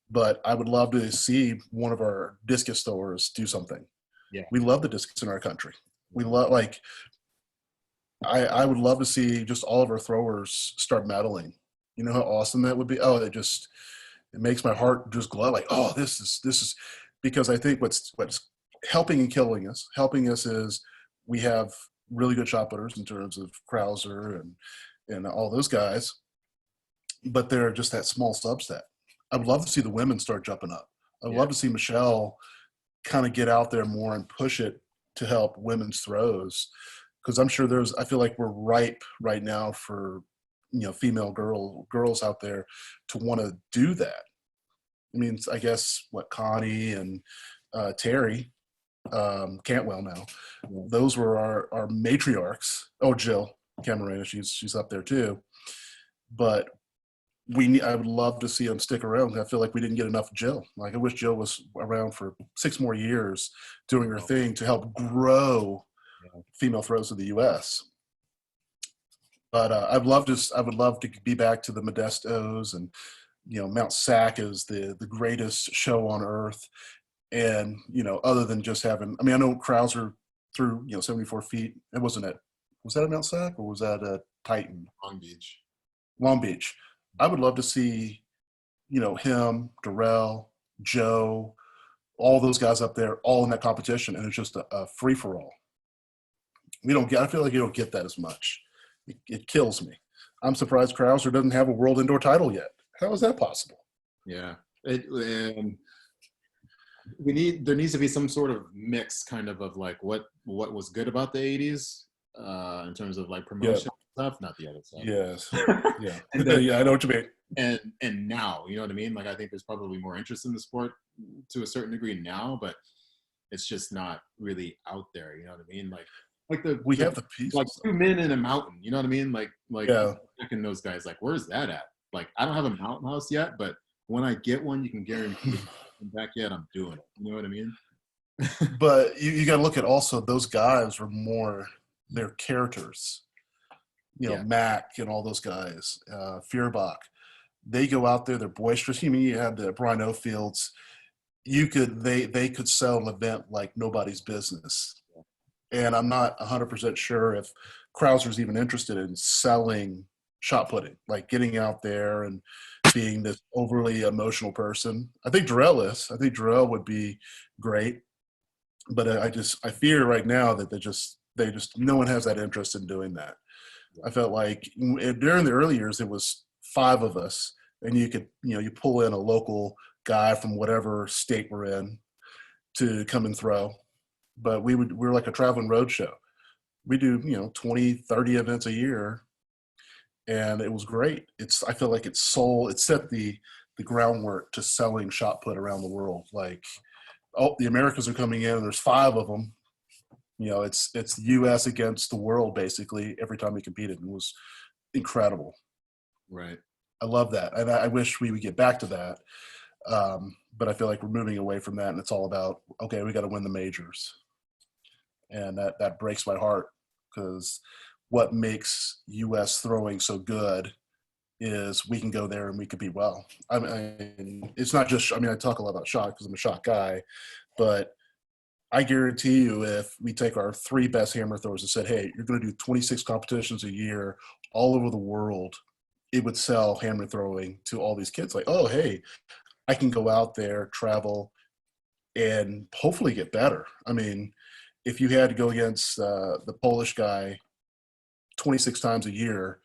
But I would love to see one of our discus throwers do something. Yeah. We love the discus in our country. We love, like, I would love to see just all of our throwers start medaling. You know how awesome that would be? Oh, it makes my heart just glow. Like, oh, this is because I think what's helping us is we have really good shot putters in terms of Krauser and all those guys, but they're just that small subset. I would love to see the women start jumping up. I'd love to see Michelle kind of get out there more and push it to help women's throws, because I'm sure I feel like we're ripe right now for female girls out there to want to do that. I mean, I guess Connie and Terry Cantwell now, those were our matriarchs. Oh, Jill Camarena, she's up there too. But I would love to see them stick around. I feel like we didn't get enough Jill. Like, I wish Jill was around for 6 more years doing her thing to help grow female throws of the U.S. But I would love to be back to the Modestos, and Mount Sac is the greatest show on earth. And other than just having, I mean, I know Krauser threw 74 feet. It was that at Mount Sac, or was that at Titan? Long Beach. I would love to see him, Darrell, Joe, all those guys up there, all in that competition, and it's just a free for all. I feel like you don't get that as much. It kills me. I'm surprised Krauser doesn't have a world indoor title yet. How is that possible? Yeah. There needs to be some sort of mix kind of like what was good about the 80s in terms of like promotion stuff, not the other stuff. Yes. Yeah. And then, yeah, I know what you mean. And now, you know what I mean? Like, I think there's probably more interest in the sport to a certain degree now, but it's just not really out there. You know what I mean? We have the pieces. Like 2 men in a mountain. You know what I mean? Like checking those guys. Like, where's that at? Like, I don't have a mountain house yet, but when I get one, you can guarantee I'm back yet. I'm doing it. You know what I mean? But you got to look at also those guys are more, they're characters. Yeah. Mac and all those guys, Fearbach. They go out there, they're boisterous. I mean, you have the Brian O'Fields. They could sell an event like nobody's business. And I'm not 100% sure if Krauser's even interested in selling shot putting, like getting out there and being this overly emotional person. I think Darrell is. I think Darrell would be great, but I fear right now that they just no one has that interest in doing that. I felt like during the early years it was 5 of us, and you could you pull in a local guy from whatever state we're in to come and throw, but we're like a traveling road show. We do 20, 30 events a year, and it was great. I feel like it set the groundwork to selling shot put around the world. Like, oh, the Americans are coming in, and there's 5 of them. It's the U.S. against the world basically every time we competed. It was incredible. Right. I love that, and I wish we would get back to that. But I feel like we're moving away from that, and it's all about, okay, we got to win the majors, and that breaks my heart, because what makes U.S. throwing so good is we can go there and we compete well. I mean, it's not just. I mean, I talk a lot about shot because I'm a shot guy, but I guarantee you, if we take our 3 best hammer throwers and said, "Hey, you're going to do 26 competitions a year all over the world," it would sell hammer throwing to all these kids. Like, oh, hey, I can go out there, travel, and hopefully get better. I mean, if you had to go against the Polish guy 26 times a year,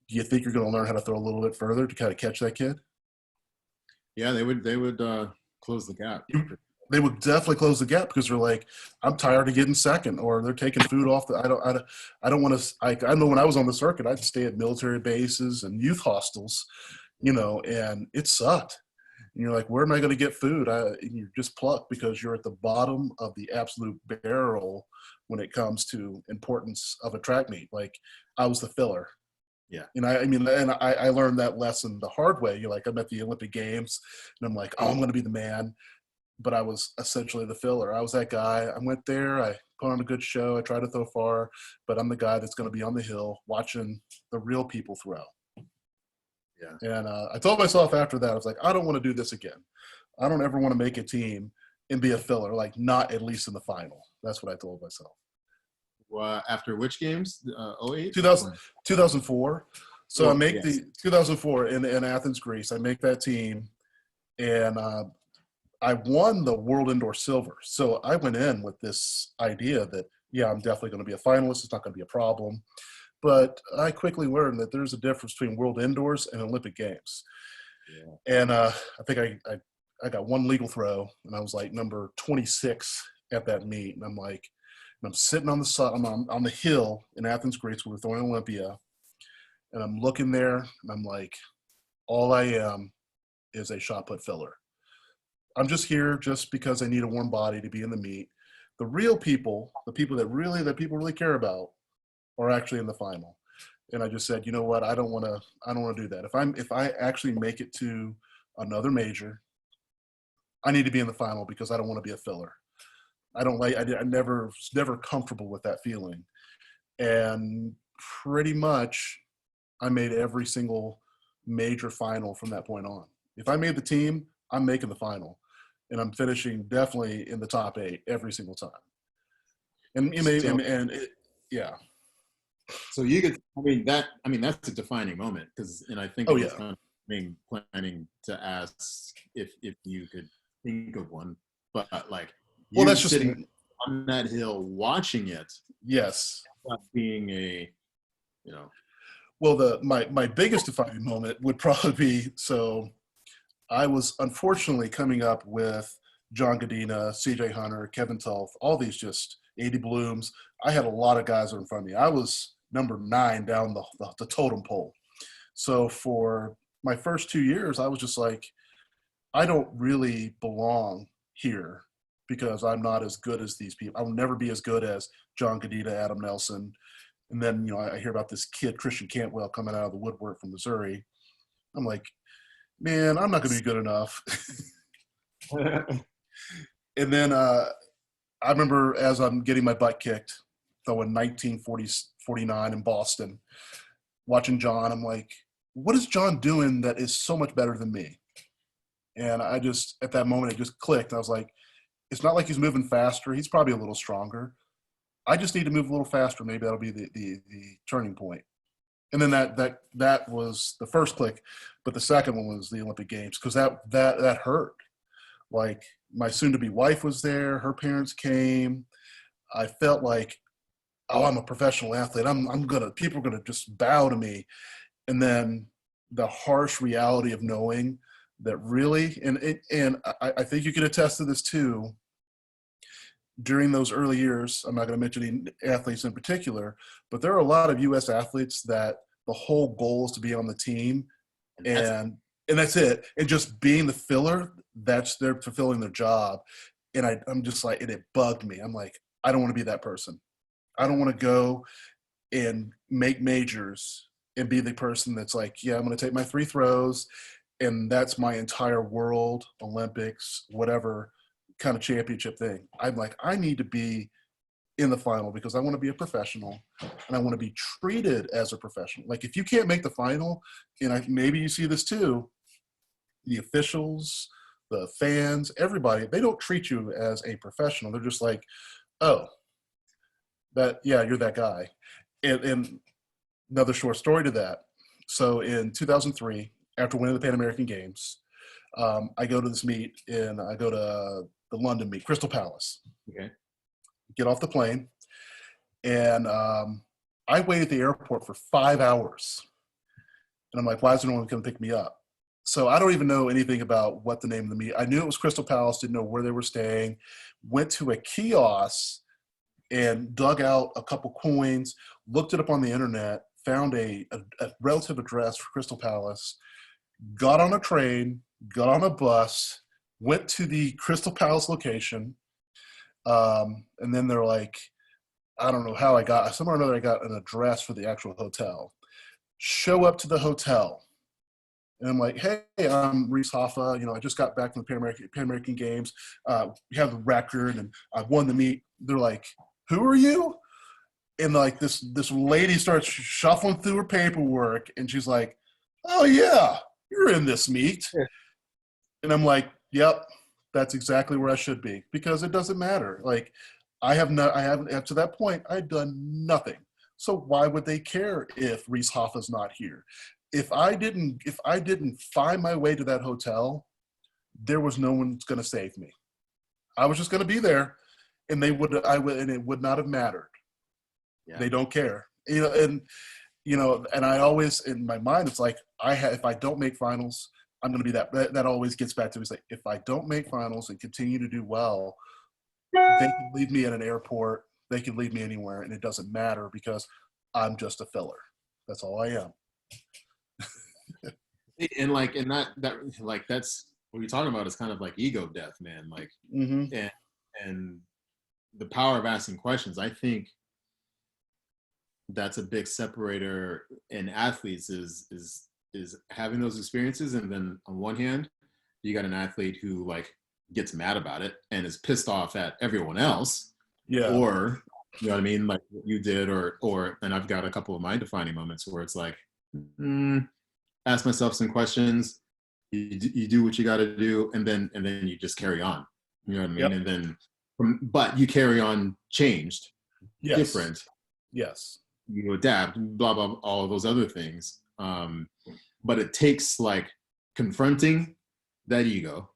do you think you're going to learn how to throw a little bit further to kind of catch that kid? Yeah, they would close the gap. They would definitely close the gap, because they're like, I'm tired of getting second, or they're taking food off. I don't want to. I know when I was on the circuit, I'd stay at military bases and youth hostels, and it sucked. And you're like, where am I going to get food? You're just plucked because you're at the bottom of the absolute barrel when it comes to importance of a track meet. Like, I was the filler. Yeah. And I learned that lesson the hard way. You're like, I'm at the Olympic Games, and I'm like, oh, I'm going to be the man. But I was essentially the filler. I was that guy. I went there. I put on a good show. I tried to throw far, but I'm the guy that's going to be on the hill watching the real people throw. Yeah. And I told myself after that, I was like, I don't want to do this again. I don't ever want to make a team and be a filler, like not at least in the final. That's what I told myself. After which games? 08? 2004. So I make yes. the 2004 in Athens, Greece. I make that team, and I won the World Indoor Silver. So I went in with this idea that, yeah, I'm definitely going to be a finalist. It's not going to be a problem. But I quickly learned that there's a difference between World Indoors and Olympic Games. Yeah. And I think I got one legal throw, and I was like number 26 at that meet. And I'm like, and I'm sitting on the side, I'm on the hill in Athens, Greece, where we're throwing Olympia. And I'm looking there, and I'm like, all I am is a shot put filler. I'm just here just because I need a warm body to be in the meet. The real people, the people that people really care about, are actually in the final. And I just said, you know what? I don't want to do that. If I actually make it to another major, I need to be in the final, because I don't want to be a filler. I was never comfortable with that feeling. And pretty much I made every single major final from that point on. If I made the team, I'm making the final. And I'm finishing definitely in the top 8 every single time. Yeah. So you could, that's a defining moment, and I think it's kind of planning to ask if you could think of one, but like, well, that's just sitting on that hill watching it. Yes. Being well, my biggest defining moment would probably be, so I was unfortunately coming up with John Godina, CJ Hunter, Kevin Tulf, all these just 80 blooms. I had a lot of guys in front of me. I was number 9 down the totem pole. So for my first 2 years, I was just like, I don't really belong here, because I'm not as good as these people. I will never be as good as John Godina, Adam Nelson. And then, I hear about this kid, Christian Cantwell, coming out of the woodwork from Missouri. I'm like, man, I'm not going to be good enough. And then I remember, as I'm getting my butt kicked, throwing 1949 in Boston, watching John. I'm like, what is John doing that is so much better than me? And I just, at that moment, it just clicked. I was like, it's not like he's moving faster. He's probably a little stronger. I just need to move a little faster. Maybe that'll be the turning point. And then that was the first click, but the second one was the Olympic Games, because that hurt. Like, my soon-to-be wife was there. Her parents came. I felt like, oh, I'm a professional athlete. People are gonna just bow to me. And then the harsh reality of knowing that really, and I think you can attest to this too, during those early years, I'm not going to mention any athletes in particular, but there are a lot of U.S. athletes that the whole goal is to be on the team, and that's it. And just being the filler, they're fulfilling their job. And I'm just like, and it bugged me. I'm like, I don't want to be that person. I don't want to go and make majors and be the person that's like, yeah, I'm going to take my 3 throws, and that's my entire world, Olympics, whatever kind of championship thing. I'm like, I need to be in the final because I want to be a professional and I want to be treated as a professional. Like, if you can't make the final, and maybe you see this too, the officials, the fans, everybody, they don't treat you as a professional. They're just like, oh, you're that guy. And another short story to that. So in 2003, after winning the Pan American Games, I go to this meet, and I go to the London meet, Crystal Palace. Okay. Get off the plane, and I wait at the airport for 5 hours. And I'm like, why is no one going to pick me up? So I don't even know anything about what the name of the meet. I knew it was Crystal Palace, didn't know where they were staying. Went to a kiosk and dug out a couple coins, looked it up on the internet, found a relative address for Crystal Palace, got on a train, got on a bus, went to the Crystal Palace location, and then they're like, I don't know how somewhere or another I got an address for the actual hotel. Show up to the hotel, and I'm like, hey, I'm Reese Hoffa. I just got back from the Pan American Games. We have the record, and I won the meet. They're like, who are you? And like this lady starts shuffling through her paperwork, and she's like, oh yeah, you're in this meet. Yeah. And I'm like, yep, that's exactly where I should be, because it doesn't matter. Like, I haven't up to that point, I'd done nothing. So why would they care if Reese Hoffa's not here? If I didn't find my way to that hotel, there was no one going to save me. I was just going to be there, and and it would not have mattered. Yeah. They don't care, and I always, in my mind, it's like, if I don't make finals, I'm going to be that always gets back to me. It's like, if I don't make finals and continue to do well, they can leave me at an airport. They can leave me anywhere, and it doesn't matter, because I'm just a filler. That's all I am. And that's what you're talking about, is kind of like ego death, man. Like, mm-hmm. and the power of asking questions. I think that's a big separator in athletes, is having those experiences. And then on one hand, you got an athlete who like gets mad about it and is pissed off at everyone else. Yeah. Or, you know what I mean? Like what you did, and I've got a couple of my defining moments where it's like, ask myself some questions. You do what you got to do, and then you just carry on. You know what I mean? Yep. And then, but you carry on changed, yes. Different. Yes. You adapt, blah, blah, all of those other things. But it takes like confronting that ego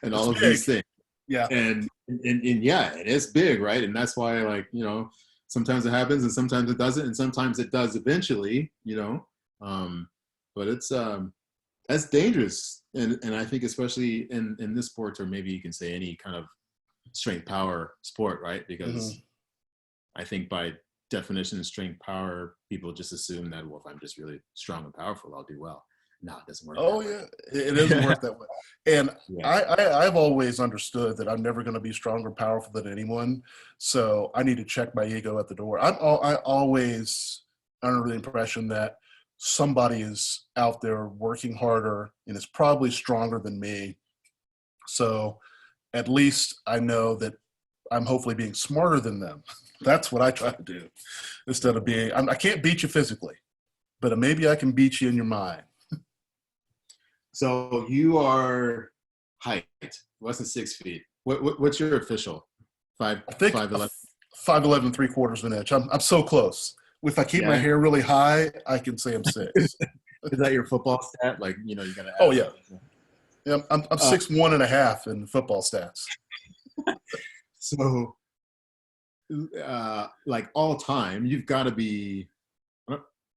and all of these things. Yeah. And yeah, it is big, right? And that's why, like, sometimes it happens and sometimes it doesn't, and sometimes it does eventually, but it's that's dangerous. And I think especially in this sport, or maybe you can say any kind of strength power sport, right? Because mm-hmm. I think by definition of strength power, people just assume that, well, if I'm just really strong and powerful, I'll do well. No, it doesn't work. Oh yeah, it doesn't work that way. And yeah. I've always understood that I'm never going to be stronger and powerful than anyone. So I need to check my ego at the door. I always under the impression that somebody is out there working harder and is probably stronger than me. So at least I know that I'm hopefully being smarter than them. That's what I try to do, instead of being. I can't beat you physically. but maybe I can beat you in your mind. So you are height less than 6 feet. What's your official? I think 5'11"? 5'11", 3/4 of an inch. I'm so close. If I keep my Yeah. hair really high, I can say I'm 6. Is that your football stat? Like, you gotta add. Oh yeah. Yeah, I'm Uh, 6'1.5" in football stats. So, like all time, you've got to be.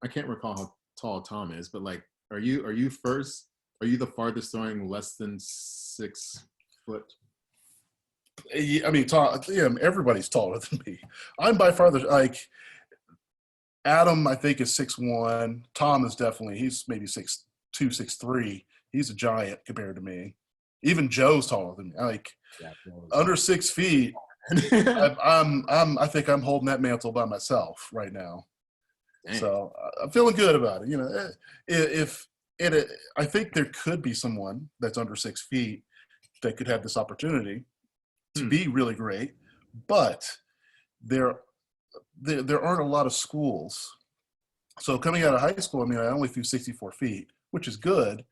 I can't recall how tall Tom is, but like, are you first? Are you the farthest throwing less than 6 foot? I mean, tall, yeah, everybody's taller than me. I'm by far the like Adam. I think is 6'1". Tom is definitely he's maybe 6'2", 6'3". He's a giant compared to me. Even Joe's taller than me. Like Yeah, under 6 feet. I think I'm holding that mantle by myself right now. Dang. So I'm feeling good about it. If it, I think there could be someone that's under 6 feet that could have this opportunity to be really great, but there aren't a lot of schools. So coming out of high school, I mean, I only threw 64 feet, which is good,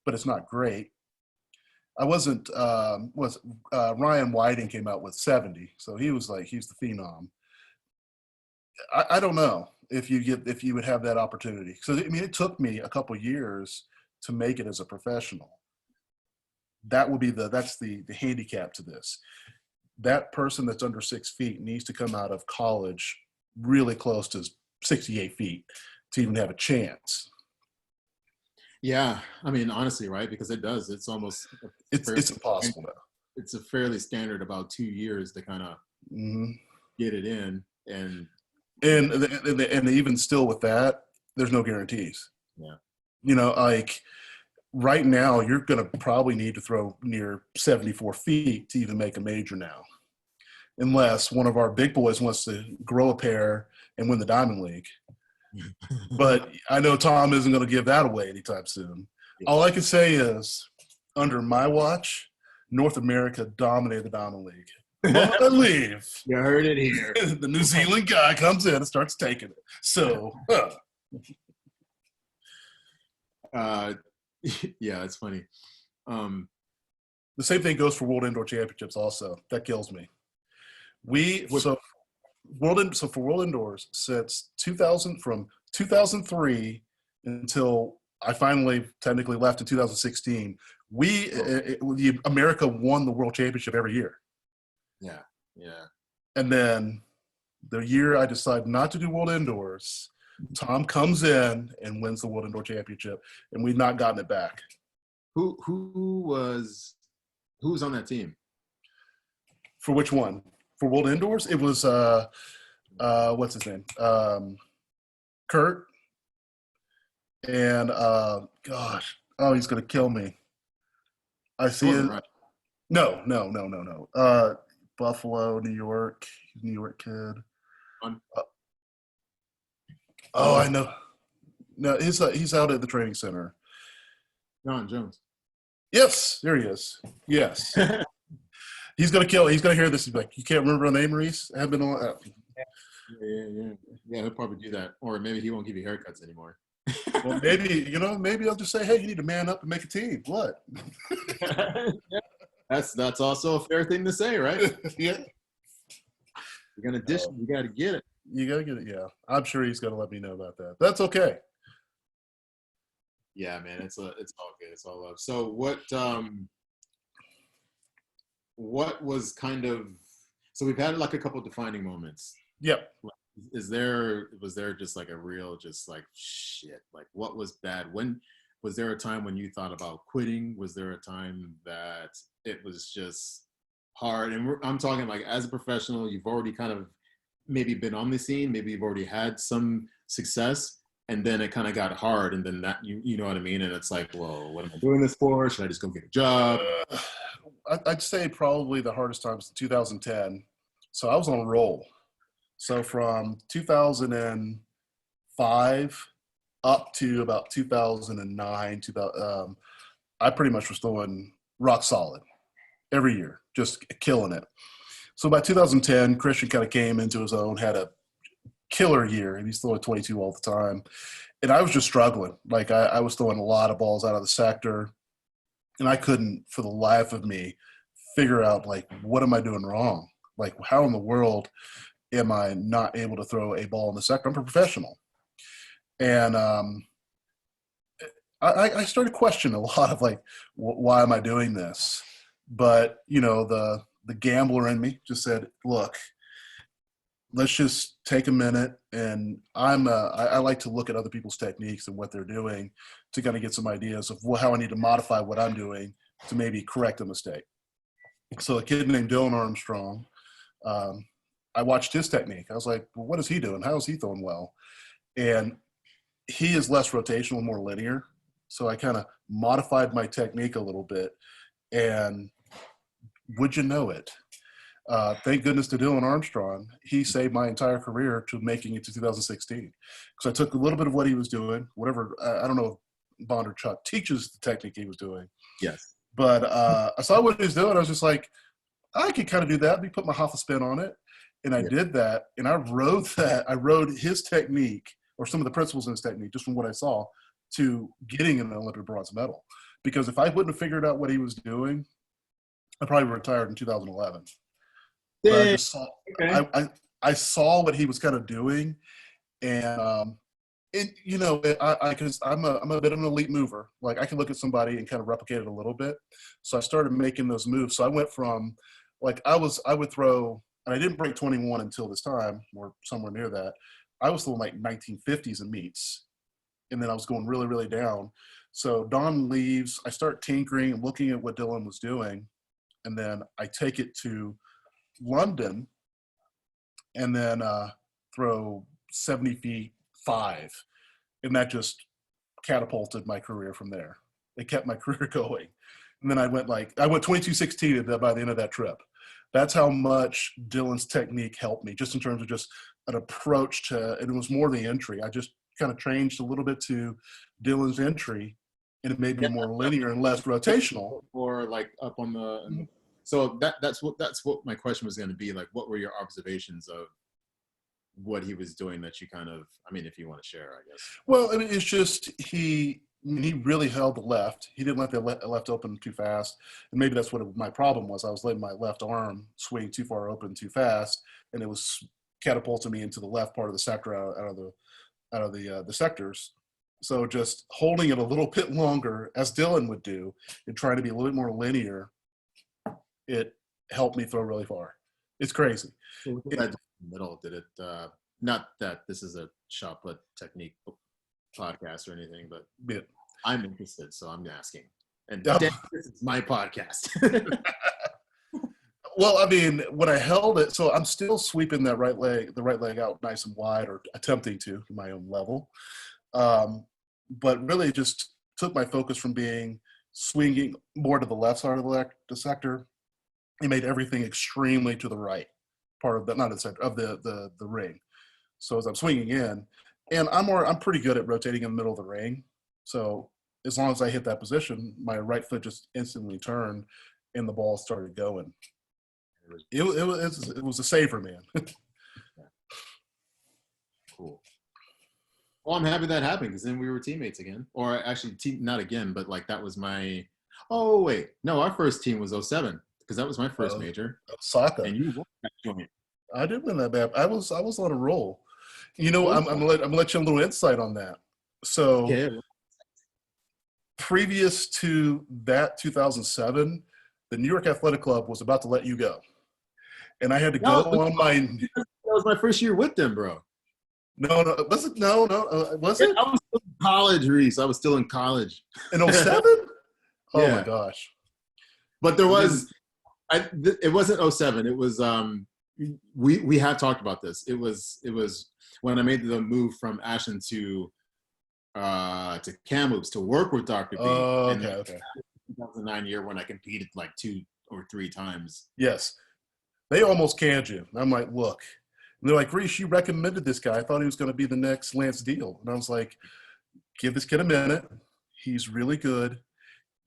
but it's not great. I wasn't Ryan Whiting came out with 70, so he's the phenom. I don't know if you would have that opportunity. So I mean, it took me a couple years to make it as a professional. That would be that's the handicap to this. That person that's under 6 feet needs to come out of college really close to 68 feet to even have a chance. Yeah, I mean, honestly, right? Because it does. It's almost. It's impossible now. It's a fairly standard about 2 years to kind of get it in, and even still with that, there's no guarantees. Yeah. Like right now, you're going to probably need to throw near 74 feet to even make a major now, unless one of our big boys wants to grow a pair and win the Diamond League. But I know Tom isn't going to give that away anytime soon. Yeah. All I can say is, under my watch, North America dominated the Diamond League. Long leave. You heard it here. The New Zealand guy comes in and starts taking it. So, yeah, it's funny. The same thing goes for World Indoor Championships. Also, that kills me. For World Indoors since 2003 until I finally technically left in 2016. America won the World Championship every year. Yeah. And then the year I decided not to do World Indoors, Tom comes in and wins the World Indoor Championship, and we've not gotten it back. Who was on that team? For which one? For World Indoors? It was what's his name? Kurt. And gosh, he's gonna kill me. I see it. Right. No. Buffalo, New York kid. I know. No, he's out at the training center. John Jones. Yes, there he is. Yes. He's gonna kill. He's gonna hear this. He's like, "You can't remember the name, Reese? I have been on." Yeah. He'll probably do that, or maybe he won't give you haircuts anymore. Well, maybe I'll just say, "Hey, you need to man up and make a team." What? That's also a fair thing to say, right? Yeah. You're gonna dish it. You gotta get it. You gotta get it. Yeah, I'm sure he's gonna let me know about that. That's okay. Yeah, man, it's all good. It's all love. So what was kind of, so we've had like a couple defining moments. Yep. Was there just like a real, just like shit, like what was bad? When was there a time when you thought about quitting? Was there a time that it was just hard? And I'm talking like as a professional, you've already kind of maybe been on the scene, maybe you've already had some success, and then it kind of got hard, and then that you know what I mean? And it's like, well, what am I doing this for? Should I just go get a job? I'd say probably the hardest time was 2010. So I was on a roll. So from 2005 up to about 2009, I pretty much was throwing rock solid every year, just killing it. So by 2010, Christian kind of came into his own, had a killer year, and he's throwing 22 all the time. And I was just struggling. Like I was throwing a lot of balls out of the sector, and I couldn't, for the life of me, figure out like what am I doing wrong? Like how in the world am I not able to throw a ball in the sector? I'm a professional, and I started questioning a lot of like why am I doing this? But you know the gambler in me just said, look, let's just take a minute. And I like to look at other people's techniques and what they're doing to kind of get some ideas of how I need to modify what I'm doing to maybe correct a mistake. So a kid named Dylan Armstrong, I watched his technique. I was like, well, what is he doing? How is he throwing well? And he is less rotational, more linear. So I kind of modified my technique a little bit. And would you know it? Thank goodness to Dylan Armstrong. He saved my entire career to making it to 2016. Because I took a little bit of what he was doing, whatever, I don't know if Bond or Chuck teaches the technique he was doing. Yes. But I saw what he was doing. I was just like, I could kind of do that. Let me put my Hoffa spin on it. And I did that. And I rode that. I rode his technique or some of the principles in his technique just from what I saw to getting an Olympic bronze medal. Because if I wouldn't have figured out what he was doing, I probably retired in 2011. But I just saw, I saw what he was kind of doing. And you know, because I'm a bit of an elite mover. Like I can look at somebody and kind of replicate it a little bit. So I started making those moves. So I went from like I would throw, and I didn't break 21 until this time or somewhere near that. I was throwing like 1950s in meets. And then I was going really, really down. So Don leaves. I start tinkering and looking at what Dylan was doing. And then I take it to London and then throw 70 feet 5. And that just catapulted my career from there. It kept my career going. And then I went 22-16 by the end of that trip. That's how much Dylan's technique helped me, just in terms of just an approach to, and it was more the entry. I just kind of changed a little bit to Dylan's entry, and it made me more linear and less rotational. Or like up on the so that's what my question was going to be. Like, what were your observations of what he was doing that you kind of, I mean, if you want to share, I guess. Well, I mean, it's just he really held the left. He didn't let the left open too fast, and maybe that's what my problem was. I was letting my left arm swing too far open too fast, and it was catapulting me into the left part of the sector out of the sectors. So just holding it a little bit longer, as Dylan would do, and trying to be a little bit more linear, it helped me throw really far. It's crazy. Middle did it? Not that this is a shot put technique podcast or anything, but yeah. I'm interested, so I'm asking. And Oh. this is my podcast. Well, I mean, when I held it, so I'm still sweeping the right leg out nice and wide, or attempting to my own level. But really just took my focus from being swinging more to the left side of the sector. It made everything extremely to the right part of the, not the sector, of the ring. So as I'm swinging in, and I'm pretty good at rotating in the middle of the ring. So as long as I hit that position, my right foot just instantly turned and the ball started going. It was a saver, man. Cool. Well, I'm happy that happened, because then we were teammates again. Or actually, not again, but like that was my. Oh wait, no, our first team was 07, because that was my first major. Osaka. And you won that joint. I did win that bad. I was on a roll. You know, I'm gonna let you a little insight on that. So, previous to that 2007, the New York Athletic Club was about to let you go, and I had to go on my. That was my first year with them, bro. No, was it? No, was it? I was still in college, Reese. I was still in college. In 07? Oh Yeah. my gosh! But there was, it wasn't 07. It was we have talked about this. It was when I made the move from Ashland to Kamloops to work with Dr. B. Oh, and okay. 2009 year when I competed like 2 or 3 times. Yes, they almost canned you. I'm like, look. And they're like, Reese, you recommended this guy. I thought he was going to be the next Lance Deal. And I was like, give this kid a minute. He's really good.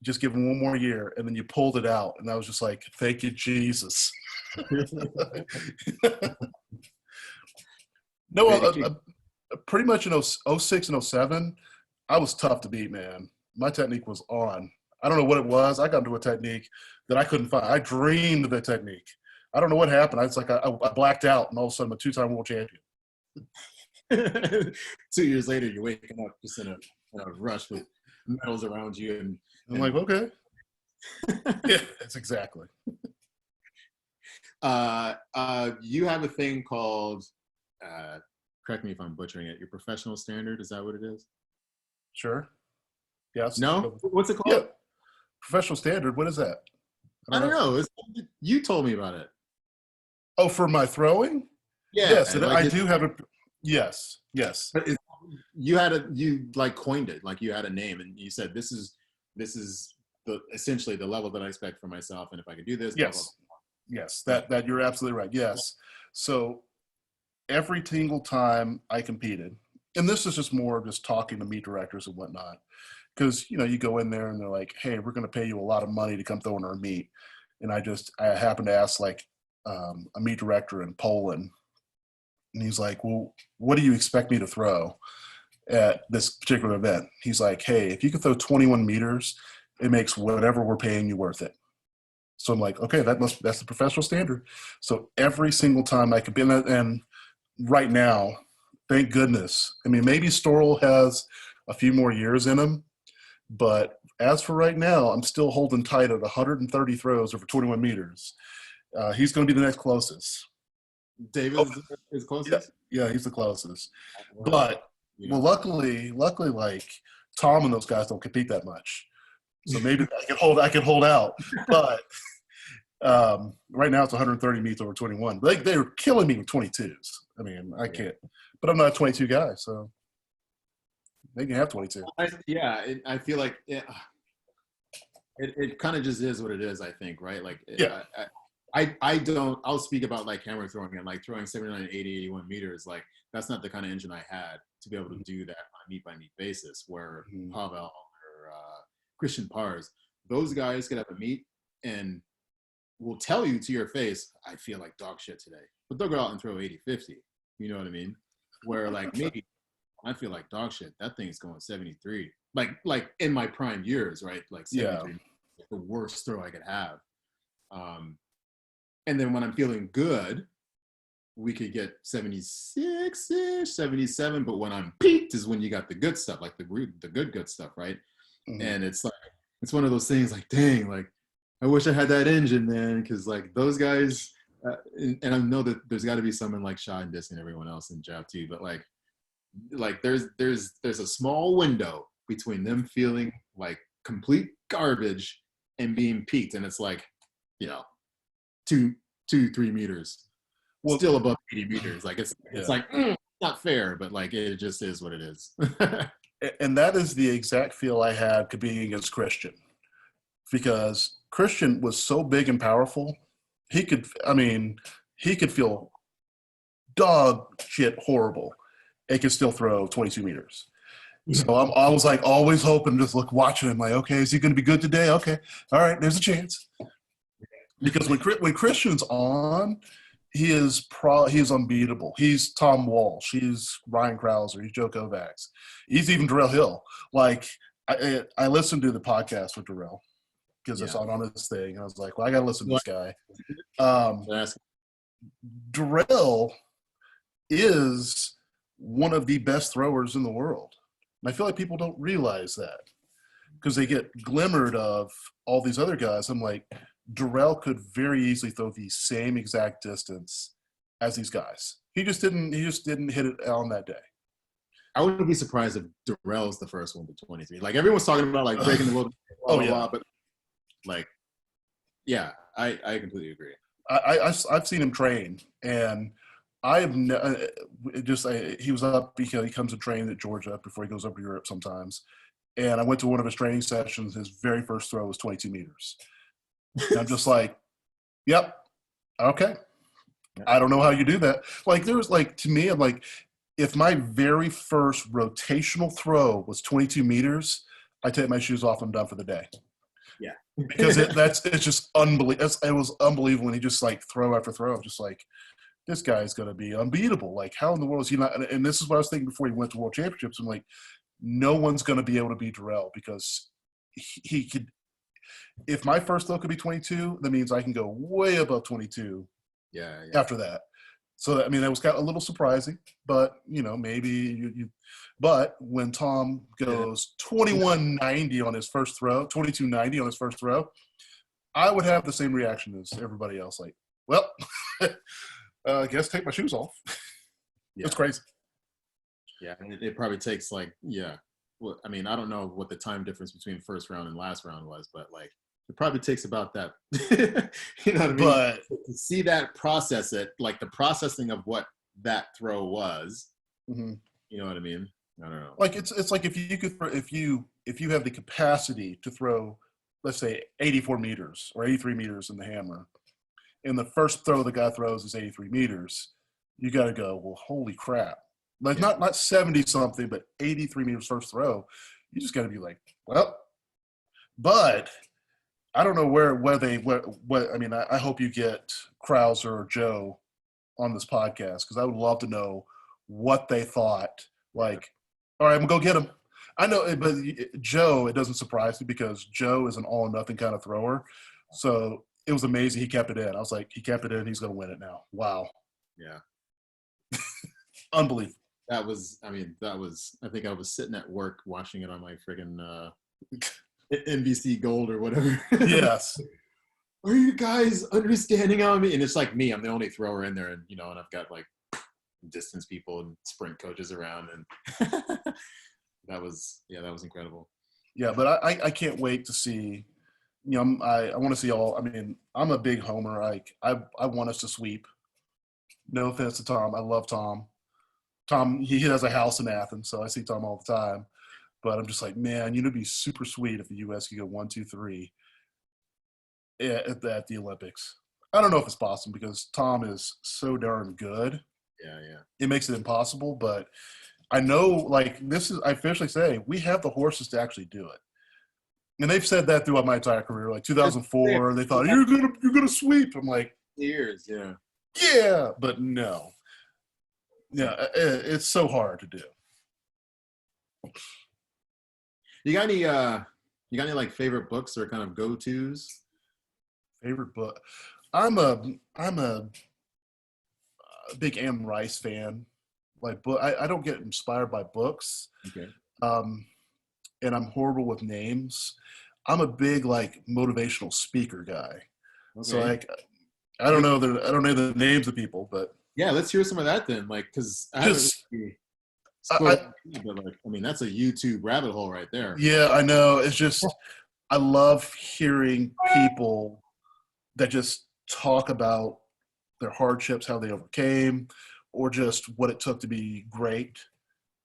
Just give him one more year. And then you pulled it out. And I was just like, thank you, Jesus. No, Dedication. pretty much in '06 and '07, I was tough to beat, man. My technique was on. I don't know what it was. I got into a technique that I couldn't find. I dreamed of that technique. I don't know what happened. It's like I blacked out, and all of a sudden, I'm a two-time world champion. 2 years later, you're waking up just in a rush with medals around you, and I'm like, okay. Yeah, that's exactly. You have a thing called, correct me if I'm butchering it, your professional standard. Is that what it is? Sure. Yes. No? What's it Yeah. called? Professional standard. What is that? I don't know. You told me about it. Oh, for my throwing? Yeah. Yes, like I do have a. Yes. But you like coined it, like you had a name, and you said this is essentially the level that I expect for myself, and if I could do this, Yes. blah, blah, blah. Yes. That you're absolutely right. Yes. So every single time I competed, and this is just more of just talking to meet directors and whatnot, because you go in there and they're like, "Hey, we're going to pay you a lot of money to come throw in our meet," and I happened to ask like a meet director in Poland, and he's like, "Well, what do you expect me to throw at this particular event?" He's like, "Hey, if you could throw 21 meters, it makes whatever we're paying you worth it." So I'm like, okay, that's the professional standard. So every single time I could be in that, and right now, thank goodness. I mean, maybe Storrell has a few more years in him, but as for right now, I'm still holding tight at 130 throws over 21 meters. He's going to be the next closest. David is closest. Yeah, he's the closest. But well, luckily, like Tom and those guys don't compete that much, so maybe I can hold out. But right now it's 130 meets over 21. They're killing me with 22s. I mean, I can't. But I'm not a 22 guy, so they can have 22. I feel like it kind of just is what it is. I think, right? Like, Yeah. I'll speak about like hammer throwing and like throwing 79, 80, 81 meters. Like that's not the kind of engine I had to be able to do that on a meet by meet basis. Where Pavel or Christian Pars, those guys could have a meet and will tell you to your face, I feel like dog shit today. But they'll go out and throw 80, 50. You know what I mean? Where like me, I feel like dog shit. That thing's going 73. Like in my prime years, right? Like 73, the worst throw I could have. And then when I'm feeling good, we could get 76-ish, 77. But when I'm peaked is when you got the good stuff, like the good stuff, right? Mm-hmm. And it's like, it's one of those things like, dang, like, I wish I had that engine, man, because like those guys, and I know that there's got to be someone like Shaw and Disk and everyone else in Jab too, but like there's a small window between them feeling like complete garbage and being peaked, and it's like, 2-3 meters, still above 80 meters. Like it's like not fair, but like it just is what it is. And that is the exact feel I had competing against Christian, because Christian was so big and powerful. He could feel dog shit horrible and could still throw 22 meters. So I was like always hoping, just watching him like, okay, is he going to be good today? Okay. All right. There's a chance. Because when Christian's on, he is unbeatable. He's Tom Walsh. He's Ryan Krauser. He's Joe Kovacs. He's even Darrell Hill. Like I listened to the podcast with Darrell because I saw it on his thing. And I was like, well, I got to listen to this guy. Darrell is one of the best throwers in the world. And I feel like people don't realize that because they get glimmered of all these other guys. I'm like, Darrell could very easily throw the same exact distance as these guys. He just didn't hit it on that day. I wouldn't be surprised if Darrell's the first one to 23. Like everyone's talking about like breaking the world. But like, yeah, I completely agree. I've seen him train, and I have he was up because he comes to train at Georgia before he goes up to Europe sometimes. And I went to one of his training sessions. His very first throw was 22 meters. And I'm just like, yep, okay. I don't know how you do that. Like there was like, to me, I'm like, if my very first rotational throw was 22 meters, I take my shoes off. I'm done for the day. Yeah, because it's just unbelievable. It was unbelievable when he just like throw after throw. I'm just like, this guy's going to be unbeatable. Like, how in the world is he not? And this is what I was thinking before he went to World Championships. I'm like, no one's going to be able to beat Darrell because he could. If my first throw could be 22, that means I can go way above 22 Yeah. after that. So, I mean, that was kind of a little surprising, but, maybe you but when Tom goes 21.90 on his first throw, 22.90 on his first throw, I would have the same reaction as everybody else. Like, well, I guess take my shoes off. Yeah. It's crazy. Yeah. And it probably takes like, yeah. Well, I mean, I don't know what the time difference between first round and last round was, but like, it probably takes about that. You know what I mean? But to see that process, like the processing of what that throw was, mm-hmm. You know what I mean? I don't know. Like it's like if you have the capacity to throw, let's say 84 meters or 83 meters in the hammer, and the first throw the guy throws is 83 meters, you got to go, well, holy crap! Like not 70 something, but 83 meters first throw. You just got to be like, well, but. I don't know what I mean, I hope you get Krauser or Joe on this podcast because I would love to know what they thought. Like, all right, I'm going to go get him. I know, but Joe, it doesn't surprise me because Joe is an all or nothing kind of thrower. So it was amazing. He kept it in. I was like, he kept it in. He's going to win it now. Wow. Yeah. Unbelievable. I think I was sitting at work watching it on my friggin' NBC Gold or whatever. Yes. Are you guys understanding on me? And it's like me, I'm the only thrower in there, and and I've got like distance people and sprint coaches around, and that was incredible. Yeah, but I can't wait to see. I want to see all. I mean, I'm a big homer. I want us to sweep. No offense to Tom, I love Tom. Tom, he has a house in Athens, so I see Tom all the time. But I'm just like, man, it'd be super sweet if the U.S. could go 1, 2, 3 at the Olympics. I don't know if it's possible because Tom is so darn good. Yeah. It makes it impossible, but I know, like, I officially say, we have the horses to actually do it. And they've said that throughout my entire career. Like 2004, they thought, you're gonna sweep. I'm like, years, yeah. Yeah, but no. Yeah, it's so hard to do. You got any like favorite books or kind of go-tos? Favorite book? I'm a big Anne Rice fan. Like, I don't get inspired by books. Okay. And I'm horrible with names. I'm a big like motivational speaker guy. Okay. So like, I don't know the names of people, but yeah, let's hear some of that then. Like, because but like, I mean, that's a YouTube rabbit hole right there. Yeah, I know. It's just, I love hearing people that just talk about their hardships, how they overcame, or just what it took to be great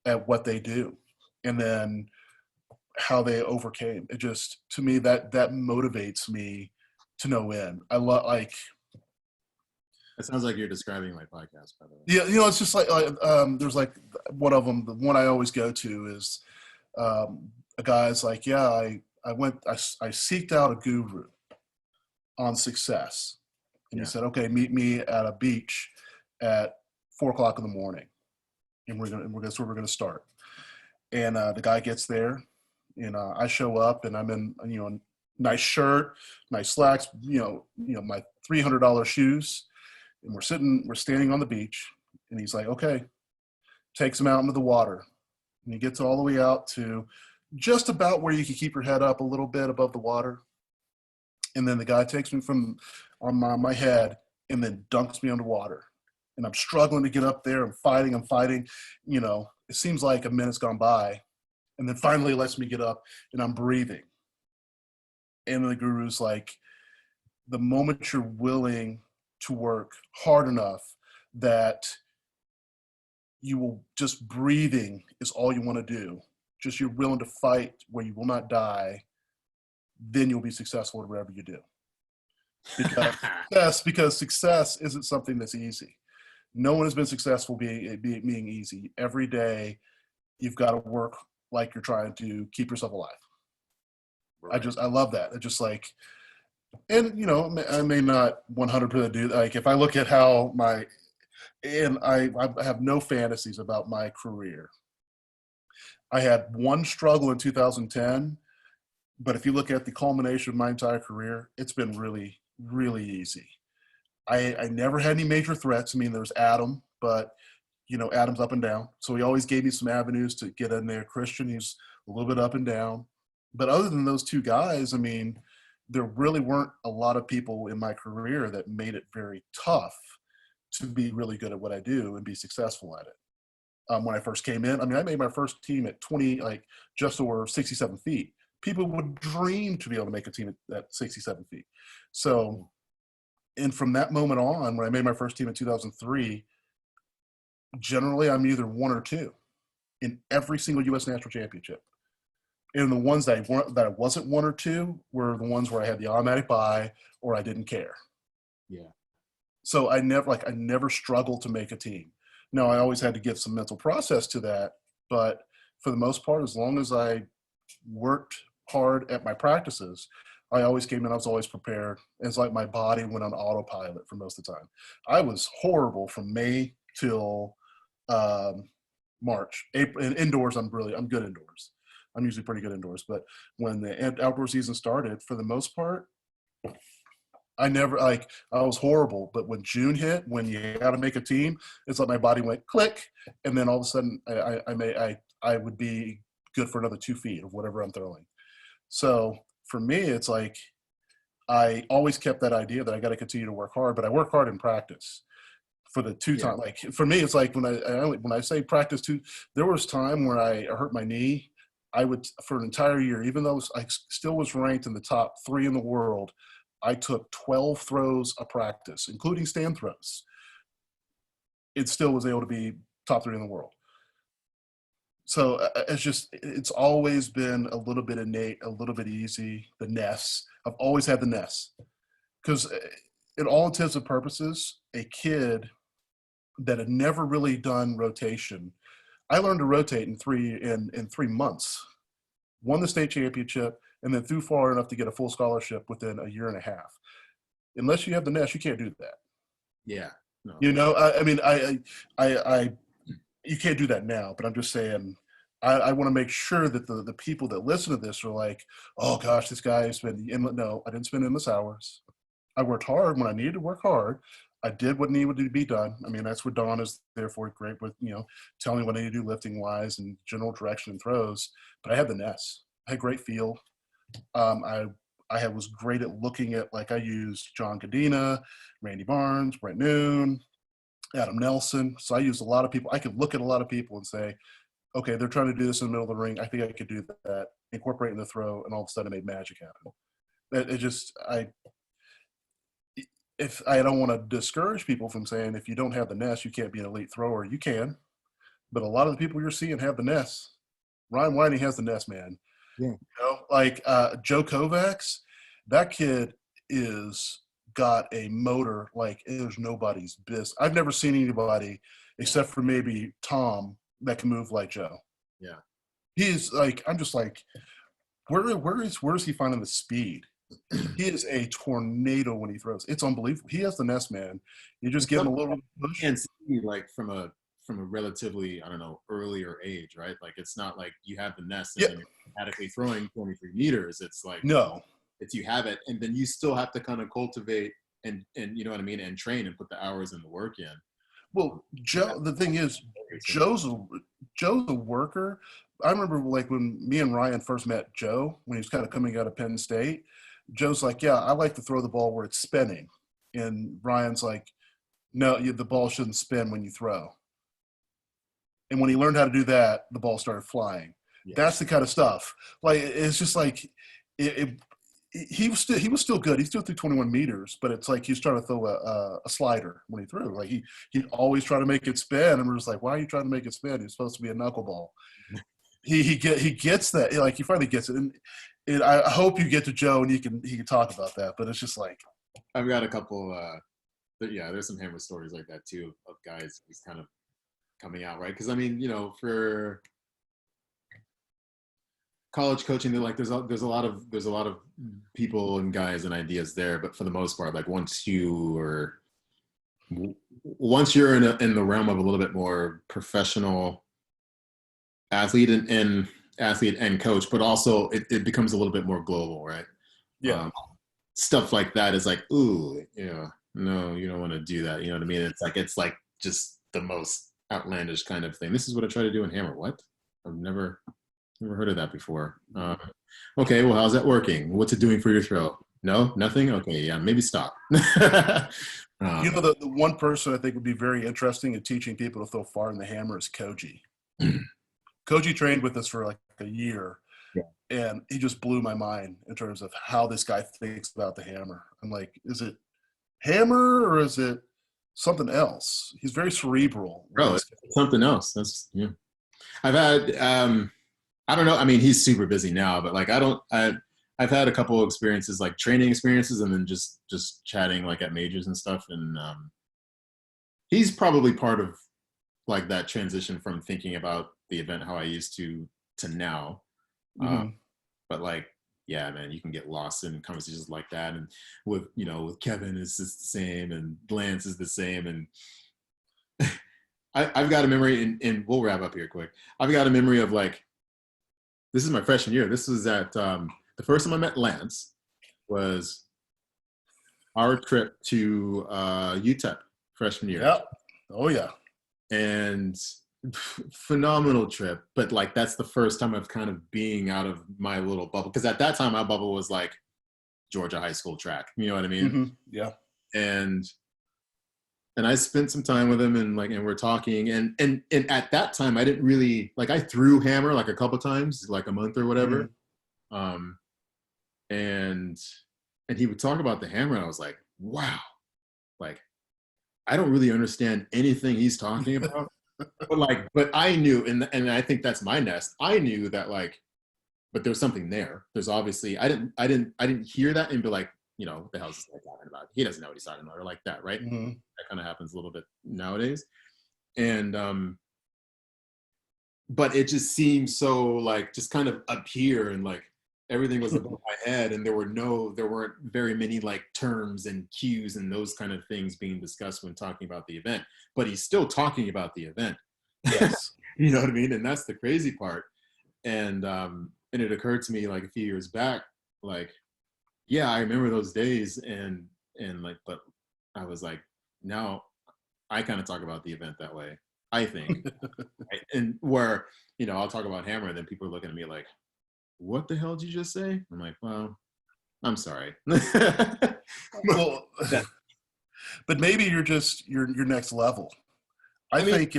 at what they do, and then how they overcame. It just, to me, that motivates me to no end. I love, like. It sounds like you're describing my podcast, by the way. Yeah, it's just like there's like one of them. The one I always go to is a guy's like, yeah, I seeked out a guru on success, and he said, okay, meet me at a beach at 4:00 in the morning, and we're gonna start. And the guy gets there, and I show up, and I'm in nice shirt, nice slacks, my $300 shoes. And we're standing on the beach, and he's like, okay, takes him out into the water. And he gets all the way out to just about where you can keep your head up a little bit above the water. And then the guy takes me from on my head and then dunks me underwater. And I'm struggling to get up there. I'm fighting. It seems like a minute's gone by. And then finally he lets me get up, and I'm breathing. And the guru's like, the moment you're willing to work hard enough that you will just breathing is all you want to do. Just you're willing to fight where you will not die, then you'll be successful at whatever you do. Because success isn't something that's easy. No one has been successful being easy. Every day you've got to work like you're trying to keep yourself alive. Right. I love that. It's just like, and I may not 100% do, like, if I look at how And I have no fantasies about my career. I had one struggle in 2010, but if you look at the culmination of my entire career, it's been really, really easy. I never had any major threats. I mean, there's Adam, but Adam's up and down. So he always gave me some avenues to get in there. Christian, he's a little bit up and down. But other than those two guys, I mean, there really weren't a lot of people in my career that made it very tough to be really good at what I do and be successful at it. When I first came in, I mean, I made my first team at 20, like just over 67 feet. People would dream to be able to make a team at 67 feet. So, and from that moment on, when I made my first team in 2003, generally I'm either one or two in every single U.S. National Championship. And the ones that I wasn't one or two were the ones where I had the automatic bye or I didn't care. Yeah. So I never struggled to make a team. Now I always had to give some mental process to that, but for the most part, as long as I worked hard at my practices, I always came in, I was always prepared. It's like my body went on autopilot for most of the time. I was horrible from May till March. April, and indoors, I'm good indoors. I'm usually pretty good indoors, but when the outdoor season started, for the most part, I was horrible. But when June hit, when you got to make a team, it's like my body went click, and then all of a sudden I would be good for another 2 feet of whatever I'm throwing. So for me, it's like I always kept that idea that I got to continue to work hard, but I work hard in practice. For the two time, like for me, it's like when I say practice two, there was time where I hurt my knee. I would, for an entire year, even though I still was ranked in the top 3 in the world, I took 12 throws a practice, including stand throws. It still was able to be top 3 in the world. So it's always been a little bit innate, a little bit easy. The ness, I've always had the ness, because in all intents and purposes, a kid that had never really done rotation, I learned to rotate in 3 months, won the state championship, and then threw far enough to get a full scholarship within a year and a half. Unless you have the nest, you can't do that. Yeah. No. I mean, you can't do that now, but I'm just saying, I want to make sure that the people that listen to this are like, oh gosh, this guy spent, no, I didn't spend endless hours. I worked hard when I needed to work hard. I did what needed to be done. I mean, that's what Dawn is there for, great with, telling me what I need to do lifting wise and general direction and throws. But I had the nest. I had great feel. I was great at looking at, like I used John Godina, Randy Barnes, Brent Noon, Adam Nelson. So I used a lot of people. I could look at a lot of people and say, okay, they're trying to do this in the middle of the ring. I think I could do that, incorporate in the throw, and all of a sudden I made magic happen. If I don't want to discourage people from saying, if you don't have the nest, you can't be an elite thrower. You can, but a lot of the people you're seeing have the nest. Ryan Whiting has the nest, man. Yeah. Like Joe Kovacs, that kid is got a motor like there's nobody's business. I've never seen anybody except for maybe Tom that can move like Joe. Yeah. He's like, I'm just like, where is he finding the speed? He is a tornado when he throws. It's unbelievable. He has the nest, man. You just give him a little push. And see, like from a relatively, I don't know, earlier age, right? Like it's not like you have the nest and then you're automatically throwing 23 meters. It's like it's you have it, and then you still have to kind of cultivate and you know what I mean, and train and put the hours and the work in. Well, Joe, the thing is, Joe's a worker. I remember like when me and Ryan first met Joe, when he was kind of coming out of Penn State, Joe's like, yeah, I like to throw the ball where it's spinning. And Ryan's like, no, the ball shouldn't spin when you throw. And when he learned how to do that, the ball started flying. Yeah. That's the kind of stuff. Like, it's just like, he was still good. He still threw 21 meters, but it's like he was trying to throw a slider when he threw. Like he'd always try to make it spin, and we're just like, why are you trying to make it spin? It's supposed to be a knuckleball. He gets that. Like he finally gets it, and I hope you get to Joe and he can talk about that. But it's just like I've got a couple. There's some hammer stories like that too of guys who's kind of coming out, right? Because I mean, for college coaching, there's a lot of people and guys and ideas there, but for the most part, like once you are once you're in the realm of a little bit more professional athlete and athlete and coach, but also it becomes a little bit more global, right? Yeah. Stuff like that is like, ooh, no, you don't want to do that. You know what I mean? It's like just the most outlandish kind of thing. This is what I try to do in Hammer. What? I've never heard of that before. Okay, well, how's that working? What's it doing for your throw? No, nothing. Okay, yeah, maybe stop. The one person I think would be very interesting in teaching people to throw far in the hammer is Koji. Koji trained with us for like a year, Yeah. and he just blew my mind in terms of how this guy thinks about the hammer. I'm like, is it hammer or is it something else? He's very cerebral. Bro, it's something else. That's yeah. I've had I don't know. I mean, he's super busy now, but like I've had a couple of experiences, like training experiences, and then just chatting like at majors and stuff. And he's probably part of like that transition from thinking about the event how I used to now. Mm-hmm. But like, yeah, man, you can get lost in conversations like that. And with Kevin, it's just the same, and Lance is the same. And I've got a memory, and we'll wrap up here quick. I've got a memory of like, this is my freshman year. This was at the first time I met Lance was our trip to UTEP freshman year. Yep. Oh yeah. And phenomenal trip. But like, that's the first time of kind of being out of my little bubble. Because at that time, my bubble was like Georgia high school track. You know what I mean? Mm-hmm. Yeah. And I spent some time with him, and we're talking, and at that time I didn't really like, I threw hammer like a couple times, like a month or whatever. Mm-hmm. And he would talk about the hammer, and I was like, wow, like I don't really understand anything he's talking about. but I knew, and I think that's my nest. I knew that like, but there's something there. There's obviously, I didn't hear that and be like, what the hell is this guy talking about? He doesn't know what he's talking about, or like that, right? Mm-hmm. That kind of happens a little bit nowadays. And but it just seems so like just kind of up here, and like everything was above my head, and there weren't very many like terms and cues and those kind of things being discussed when talking about the event. But he's still talking about the event. Yes. You know what I mean? And that's the crazy part. And it occurred to me like a few years back, like, yeah, I remember those days, and like, but I was like, now I kind of talk about the event that way, I think. Right? And where, I'll talk about hammer, and then people are looking at me like, what the hell did you just say? I'm like, well, I'm sorry. Well, but maybe you're just your next level. I think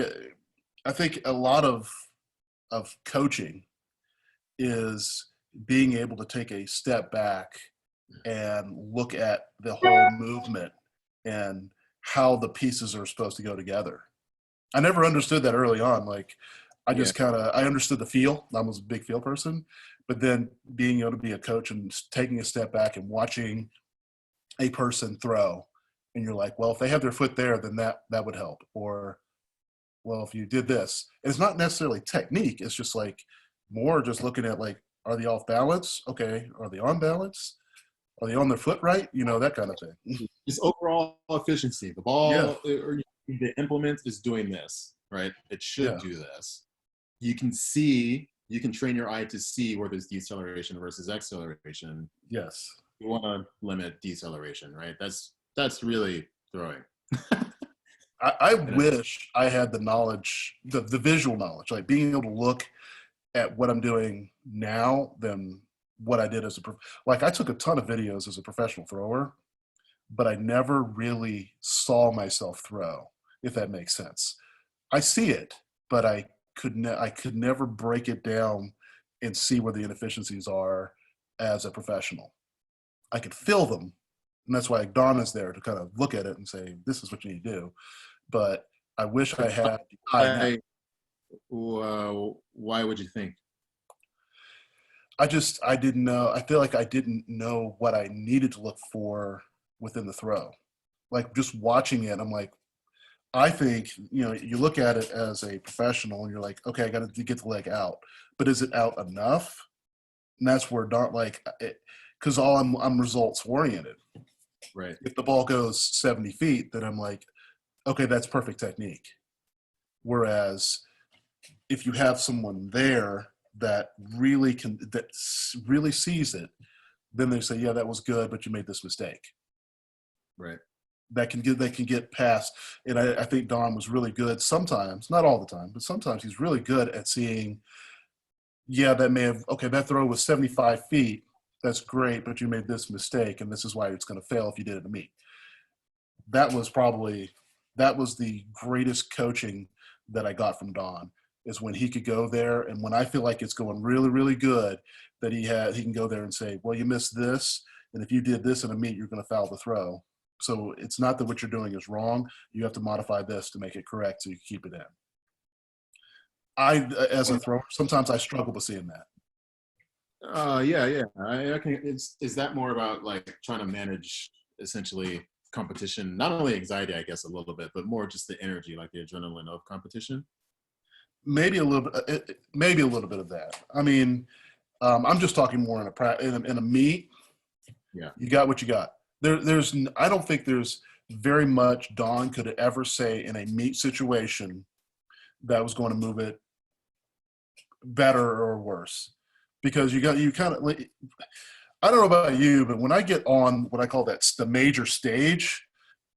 a lot of coaching is being able to take a step back and look at the whole movement and how the pieces are supposed to go together. I never understood that early on. Like, I just I understood the feel. I was a big feel person, but then being able to be a coach and taking a step back and watching a person throw, and you're like, well, if they have their foot there, then that would help. Or, well, if you did this, and it's not necessarily technique. It's just like more just looking at like, are they off balance? Okay. Are they on balance? Are they on their foot right? That kind of thing. Just overall efficiency. The ball or the implement is doing this, right? It should do this. You can train your eye to see where there's deceleration versus acceleration. Yes. You want to limit deceleration, right? That's really throwing. I wish I had the knowledge, the visual knowledge, like being able to look at what I'm doing now than what I did as like I took a ton of videos as a professional thrower, but I never really saw myself throw, if that makes sense. I see it, but I could never break it down and see where the inefficiencies are as a professional. I could feel them, and that's why Dawn is there to kind of look at it and say, this is what you need to do. But I wish I had. Why would you think? I didn't know. I feel like I didn't know what I needed to look for within the throw. Like just watching it, I'm like, I think, you look at it as a professional and you're like, okay, I got to get the leg out, but is it out enough? And that's where not like it, because I'm results oriented. Right. If the ball goes 70 feet, then I'm like, okay, that's perfect technique. Whereas if you have someone there that really sees it, then they say, yeah, that was good, but you made this mistake. Right. They can get past. And I think Don was really good sometimes, not all the time, but sometimes he's really good at seeing, yeah, that throw was 75 feet. That's great, but you made this mistake, and this is why it's going to fail if you did it to me. That was the greatest coaching that I got from Don, is when he could go there, and when I feel like it's going really, really good, that he can go there and say, well, you missed this, and if you did this in a meet, you're going to foul the throw. So it's not that what you're doing is wrong. You have to modify this to make it correct so you keep it in. As a thrower, sometimes I struggle with seeing that. Yeah. I can. Is that more about like trying to manage essentially competition, not only anxiety, I guess, a little bit, but more just the energy, like the adrenaline of competition? Maybe a little bit of that. I mean, I'm just talking more in a meet. Yeah. You got what you got. I don't think there's very much Don could ever say in a meet situation that was going to move it better or worse, because you kind of, I don't know about you, but when I get on what I call the major stage,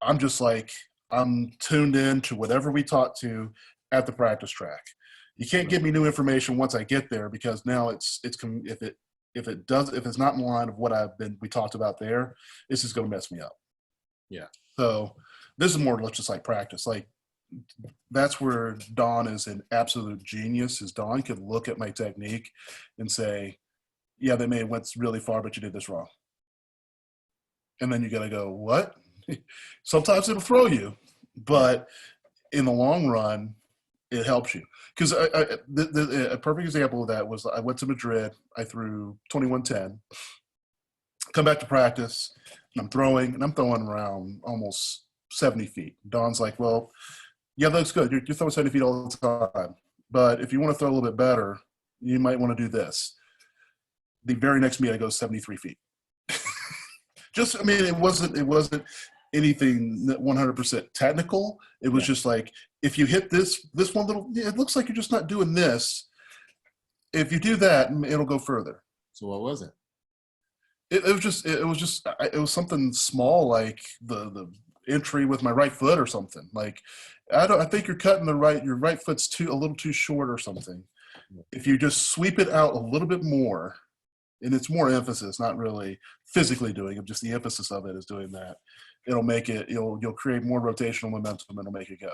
I'm just like, I'm tuned in to whatever we taught to at the practice track. You can't give me new information once I get there, because now if it's not in line of what we talked about there, it's just going to mess me up. Yeah. So this is more or less just like practice. Like, that's where Don is an absolute genius. Is Don could look at my technique and say, yeah, they may have went really far, but you did this wrong. And then you got to go, what? Sometimes it'll throw you, but in the long run, it helps you. Because a perfect example of that was, I went to Madrid. I threw 21-10. Come back to practice, and I'm throwing around almost 70 feet. Don's like, well, yeah, that looks good. You're throwing 70 feet all the time. But if you want to throw a little bit better, you might want to do this. The very next meet, I go 73 feet. I mean, it wasn't anything 100% technical. It was just like, if you hit this one little, it looks like you're just not doing this. If you do that, it'll go further. So what was it? It was something small, like the entry with my right foot or something. Like, I think you're cutting your right foot's a little too short or something. If you just sweep it out a little bit more, and it's more emphasis, not really physically doing it, just the emphasis of it is doing that. It'll make it, you'll create more rotational momentum, and it'll make it go.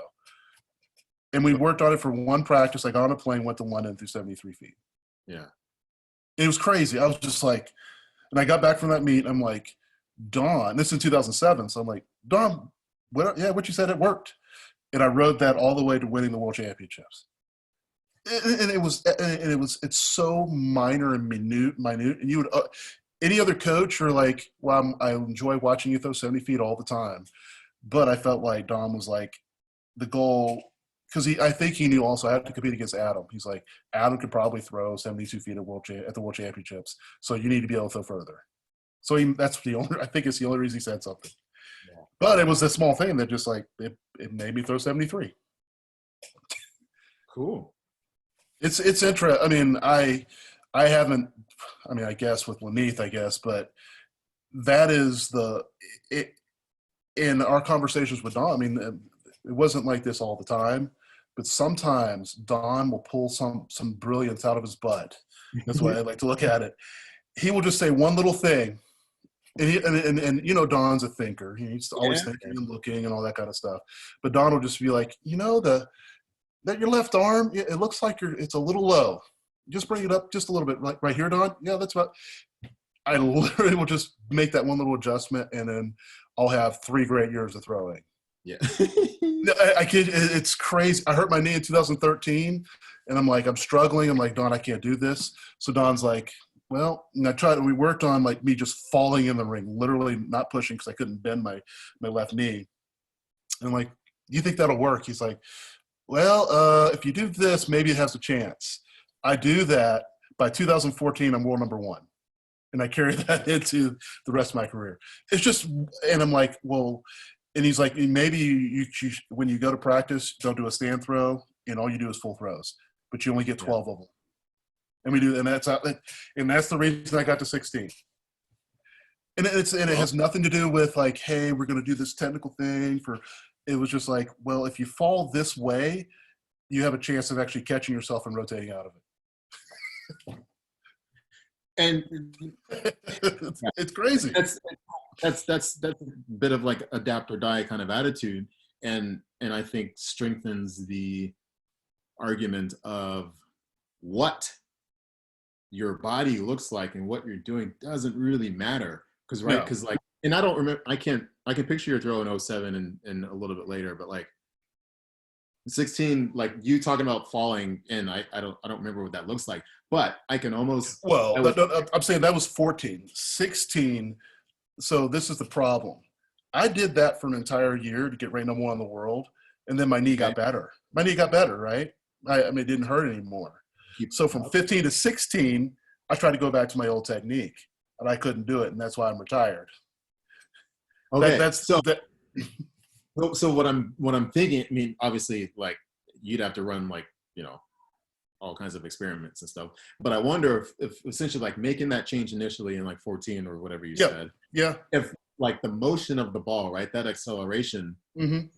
And we worked on it for one practice. I got on a plane, went to London, through 73 feet. Yeah. It was crazy. I was just like, and I got back from that meet, I'm like, Don, this is in 2007. So I'm like, Don, what you said, it worked. And I rode that all the way to winning the world championships. And it's so minor and minute. And you would, any other coach, or like, well, I enjoy watching you throw 70 feet all the time. But I felt like Don was like, the goal, because I think he knew also I had to compete against Adam. He's like, Adam could probably throw 72 feet at the world championships. So you need to be able to throw further. So I think it's the only reason he said something. Yeah. But it was a small thing that just like, it made me throw 73. Cool. It's interesting. I mean, I haven't, I mean, I guess with Laneith, but that is in our conversations with Don, I mean, it wasn't like this all the time, but sometimes Don will pull some brilliance out of his butt. That's why I like to look at it. He will just say one little thing, and you know, Don's a thinker. He's always thinking and looking and all that kind of stuff. But Don will just be like, you know, that your left arm, it looks like it's a little low. Just bring it up just a little bit, like right here, Don. Yeah, that's about. I literally will just make that one little adjustment, and then I'll have 3 great years of throwing. Yeah. I kid. It's crazy. I hurt my knee in 2013, and I'm like, I'm struggling. I'm like, Don, I can't do this. So Don's like, well, and we worked on like me just falling in the ring, literally not pushing because I couldn't bend my left knee. And I'm like, you think that'll work? He's like, well, if you do this, maybe it has a chance. I do that. By 2014, I'm world number 1. And I carry that into the rest of my career. It's just, and I'm like, well, And he's like, maybe you when you go to practice, don't do a stand throw, and all you do is full throws, but you only get 12 of them. And we do, and that's the reason I got to 16. And it has nothing to do with like, hey, we're going to do this technical thing for. It was just like, well, if you fall this way, you have a chance of actually catching yourself and rotating out of it. And it's crazy. That's a bit of like adapt or die kind of attitude, and I think strengthens the argument of what your body looks like and what you're doing doesn't really matter. Because like, and I don't remember, I can picture your throw in 07 and a little bit later, but like 16, like you talking about falling, and I don't remember what that looks like, but I can almost. I'm saying that was 14, 16. So this is the problem. I did that for an entire year to get ranked #1 in the world, and then my knee got better. My knee got better, right? I mean, it didn't hurt anymore. So from 15 to 16, I tried to go back to my old technique, and I couldn't do it, and that's why I'm retired. Okay, so what I'm thinking, I mean, obviously, like you'd have to run like, you know, all kinds of experiments and stuff. But I wonder if essentially like making that change initially in like 14 or whatever you said. Yeah. If like the motion of the ball, right, that acceleration Mm-hmm.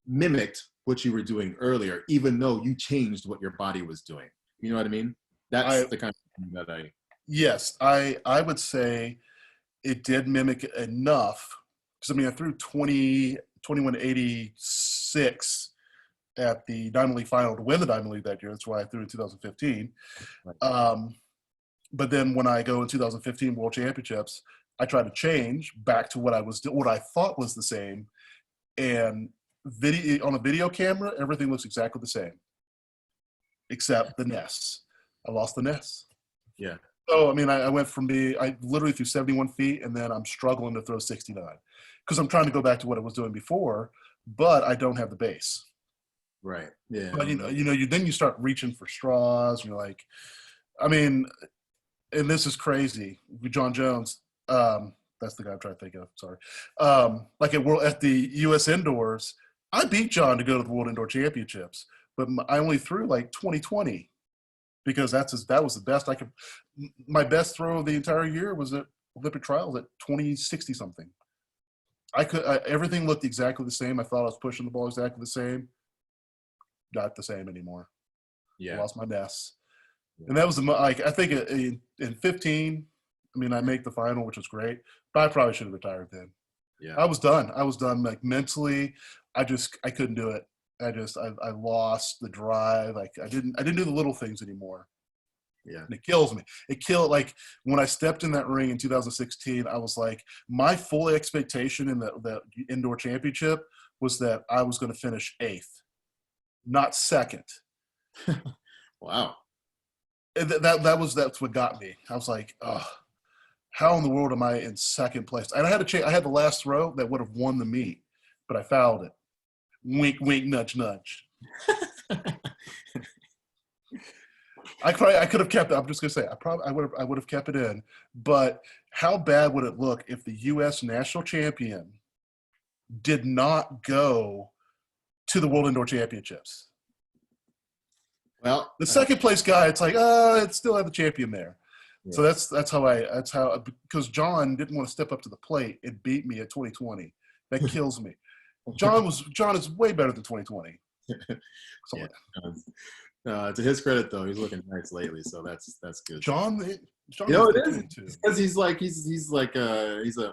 mimicked what you were doing earlier, even though you changed what your body was doing. You know what I mean? That's the kind of thing that I. Yes, I would say it did mimic enough. Because, I mean, I threw 2186 at the Diamond League final to win the Diamond League that year. That's why I threw in 2015. Right. But then when I go in 2015 World Championships, I try to change back to what I thought was the same. And on a video camera, everything looks exactly the same, except the ness. I lost the ness. Yeah. So, I mean, I went from I literally threw 71 feet, and then I'm struggling to throw 69 because I'm trying to go back to what I was doing before, but I don't have the base. Right. Yeah. But then you start reaching for straws. You're like, I mean, and this is crazy. John Jones, that's the guy I'm trying to think of. Sorry. Like at the U.S. Indoors, I beat John to go to the World Indoor Championships, but I only threw like 2020 because that was the best I could. My best throw of the entire year was at Olympic trials at 2060 something. Everything looked exactly the same. I thought I was pushing the ball exactly the same. Not the same anymore. Yeah. I lost my ness. Yeah. And that was I think in 15, I mean, I make the final, which was great, but I probably should have retired then. Yeah. I was done. Like mentally, I couldn't do it. I lost the drive. Like I didn't do the little things anymore. Yeah. And it kills me. Like when I stepped in that ring in 2016, I was like, my full expectation in that indoor championship was that I was going to finish 8th, not 2nd. Wow. And that's what got me. I was like, oh, how in the world am I in 2nd place? And I had the last throw that would have won the meet, but I fouled it. Wink, wink, nudge, nudge. I could have kept it. I'm just gonna say I would have kept it in. But how bad would it look if the U.S. national champion did not go to the World Indoor Championships? Well, the 2nd place guy, it's like, it still have the champion there. Yeah. So that's how because John didn't want to step up to the plate and beat me at 2020. That kills me. John is way better than 2020. Yeah. To his credit, though, he's looking nice lately, so that's good. John it is because he's a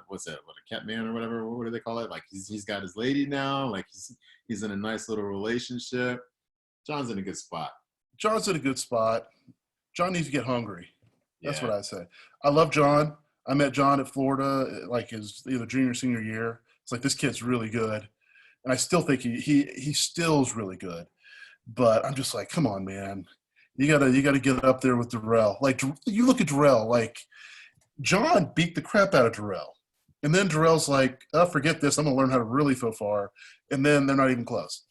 what's that? What, a cat man or whatever? What do they call it? Like he's got his lady now. Like he's in a nice little relationship. John's in a good spot. John's in a good spot. John needs to get hungry. That's what I say. I love John. I met John at Florida, like his either junior, senior year. It's like, this kid's really good. And I still think he still is really good. But I'm just like, come on, man. You gotta get up there with Darrell. Like, you look at Darrell, like, John beat the crap out of Darrell. And then Darrell's like, oh, forget this. I'm going to learn how to really throw far. And then they're not even close.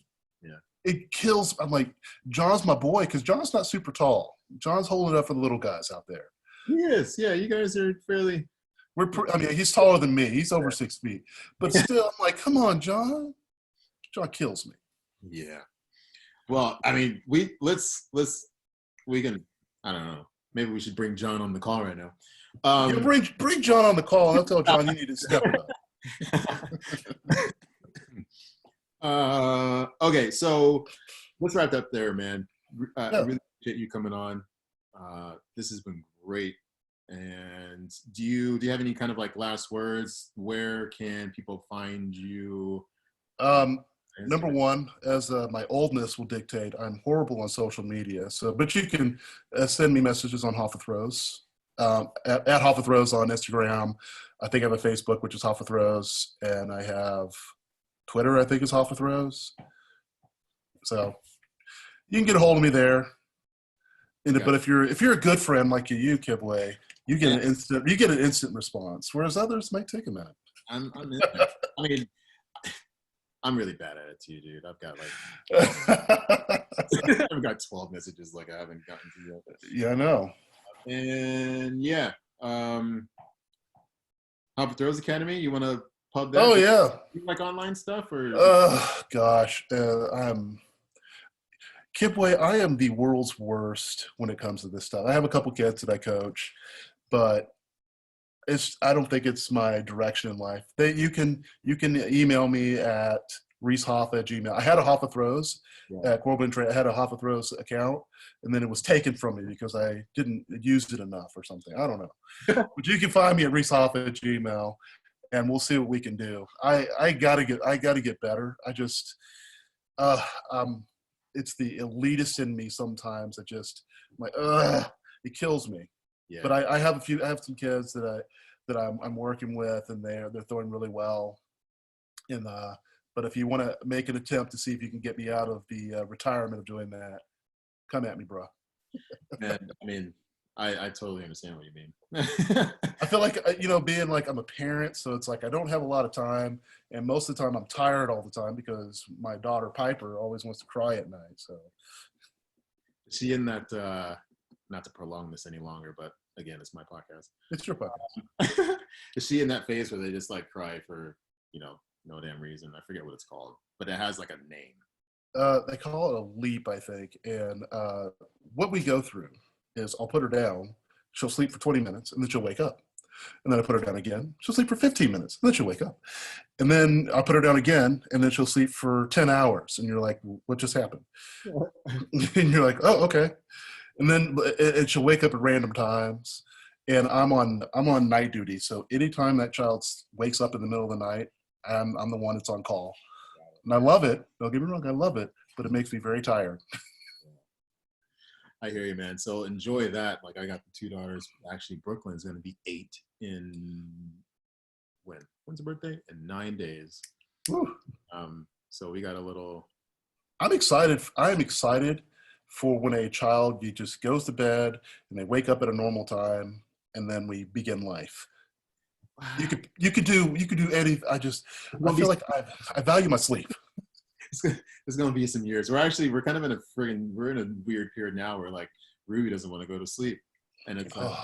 Yeah. It kills. I'm like, John's my boy, because John's not super tall. John's holding it up for the little guys out there. He is. Yeah, you guys are fairly I mean, he's taller than me. He's over 6 feet. But still, I'm like, come on, John. John kills me. Yeah. Well, I mean, we can, I don't know. Maybe we should bring John on the call right now. Yeah, bring John on the call, and I'll tell John you need to step it up. Okay, so let's wrap up there, man. I Yeah. really appreciate you coming on. This has been great. And do you have any kind of like last words? Where can people find you? Number one, as my oldness will dictate, I'm horrible on social media. So, but you can send me messages on Hoffa Throws, at Hoffa Throws on Instagram. I think I have a Facebook, which is Hoffa Throws, and I have Twitter, I think is Hoffa Throws. So you can get a hold of me there. But if you're a good friend like you, Kibwe, you get an instant response, whereas others might take a minute. I'm in there. I mean, I'm really bad at it too, dude. I've got like I've got 12 messages like I haven't gotten to yet. Yeah, I know. And yeah, Hoffa Throws Academy. You want to plug that? Oh yeah. You like online stuff or? Gosh, Kibwe, I am the world's worst when it comes to this stuff. I have a couple kids that I coach, but I don't think it's my direction in life. You can email me at reesehoffa@gmail. I had a Hoffa Throws at Corbin Trade. I had a Hoffa Throws account, and then it was taken from me because I didn't use it enough or something. I don't know. But you can find me at reesehoffa@gmail, and we'll see what we can do. I gotta get better. I just it's the elitist in me sometimes that just it kills me. Yeah. But I have some kids that I'm working with, and they're throwing really well. And but if you want to make an attempt to see if you can get me out of the retirement of doing that, come at me, bro. And I mean, I totally understand what you mean. I feel like being like I'm a parent, so it's like I don't have a lot of time, and most of the time I'm tired all the time because my daughter Piper always wants to cry at night. So is she in that? Not to prolong this any longer, but again, it's my podcast. It's your podcast. Is she in that phase where they just like cry for no damn reason? I forget what it's called, but it has like a name. They call it a leap, I think. And what we go through is I'll put her down. She'll sleep for 20 minutes, and then she'll wake up. And then I put her down again. She'll sleep for 15 minutes, and then she'll wake up. And then I'll put her down again, and then she'll sleep for 10 hours. And you're like, what just happened? And you're like, oh, okay. And then she'll wake up at random times. And I'm on night duty. So anytime that child wakes up in the middle of the night, I'm the one that's on call. And I love it. Don't get me wrong, I love it, but it makes me very tired. I hear you, man. So enjoy that. Like I got the 2 daughters. Actually, Brooklyn's going to be 8 in when's her birthday? In 9 days. Woo. So we got a little. I'm excited. I'm excited for when a child just goes to bed and they wake up at a normal time, and then we begin life. You could do anything. I feel like I value my sleep. It's going to be some years. We're kind of in a weird period now where like Ruby doesn't want to go to sleep, and it's like,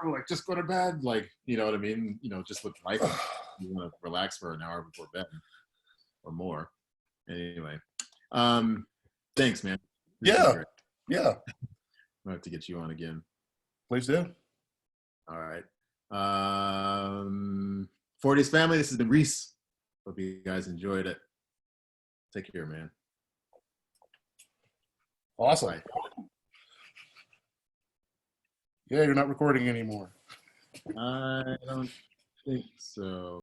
like just go to bed, like you know what I mean? Just with life, you want to relax for an hour before bed or more. Anyway, thanks, man. Yeah. I'll have to get you on again. Please do. All right. FORTIUS family, this has been Reese. Hope you guys enjoyed it. Take care, man. Awesome. Bye. Yeah, you're not recording anymore. I don't think so.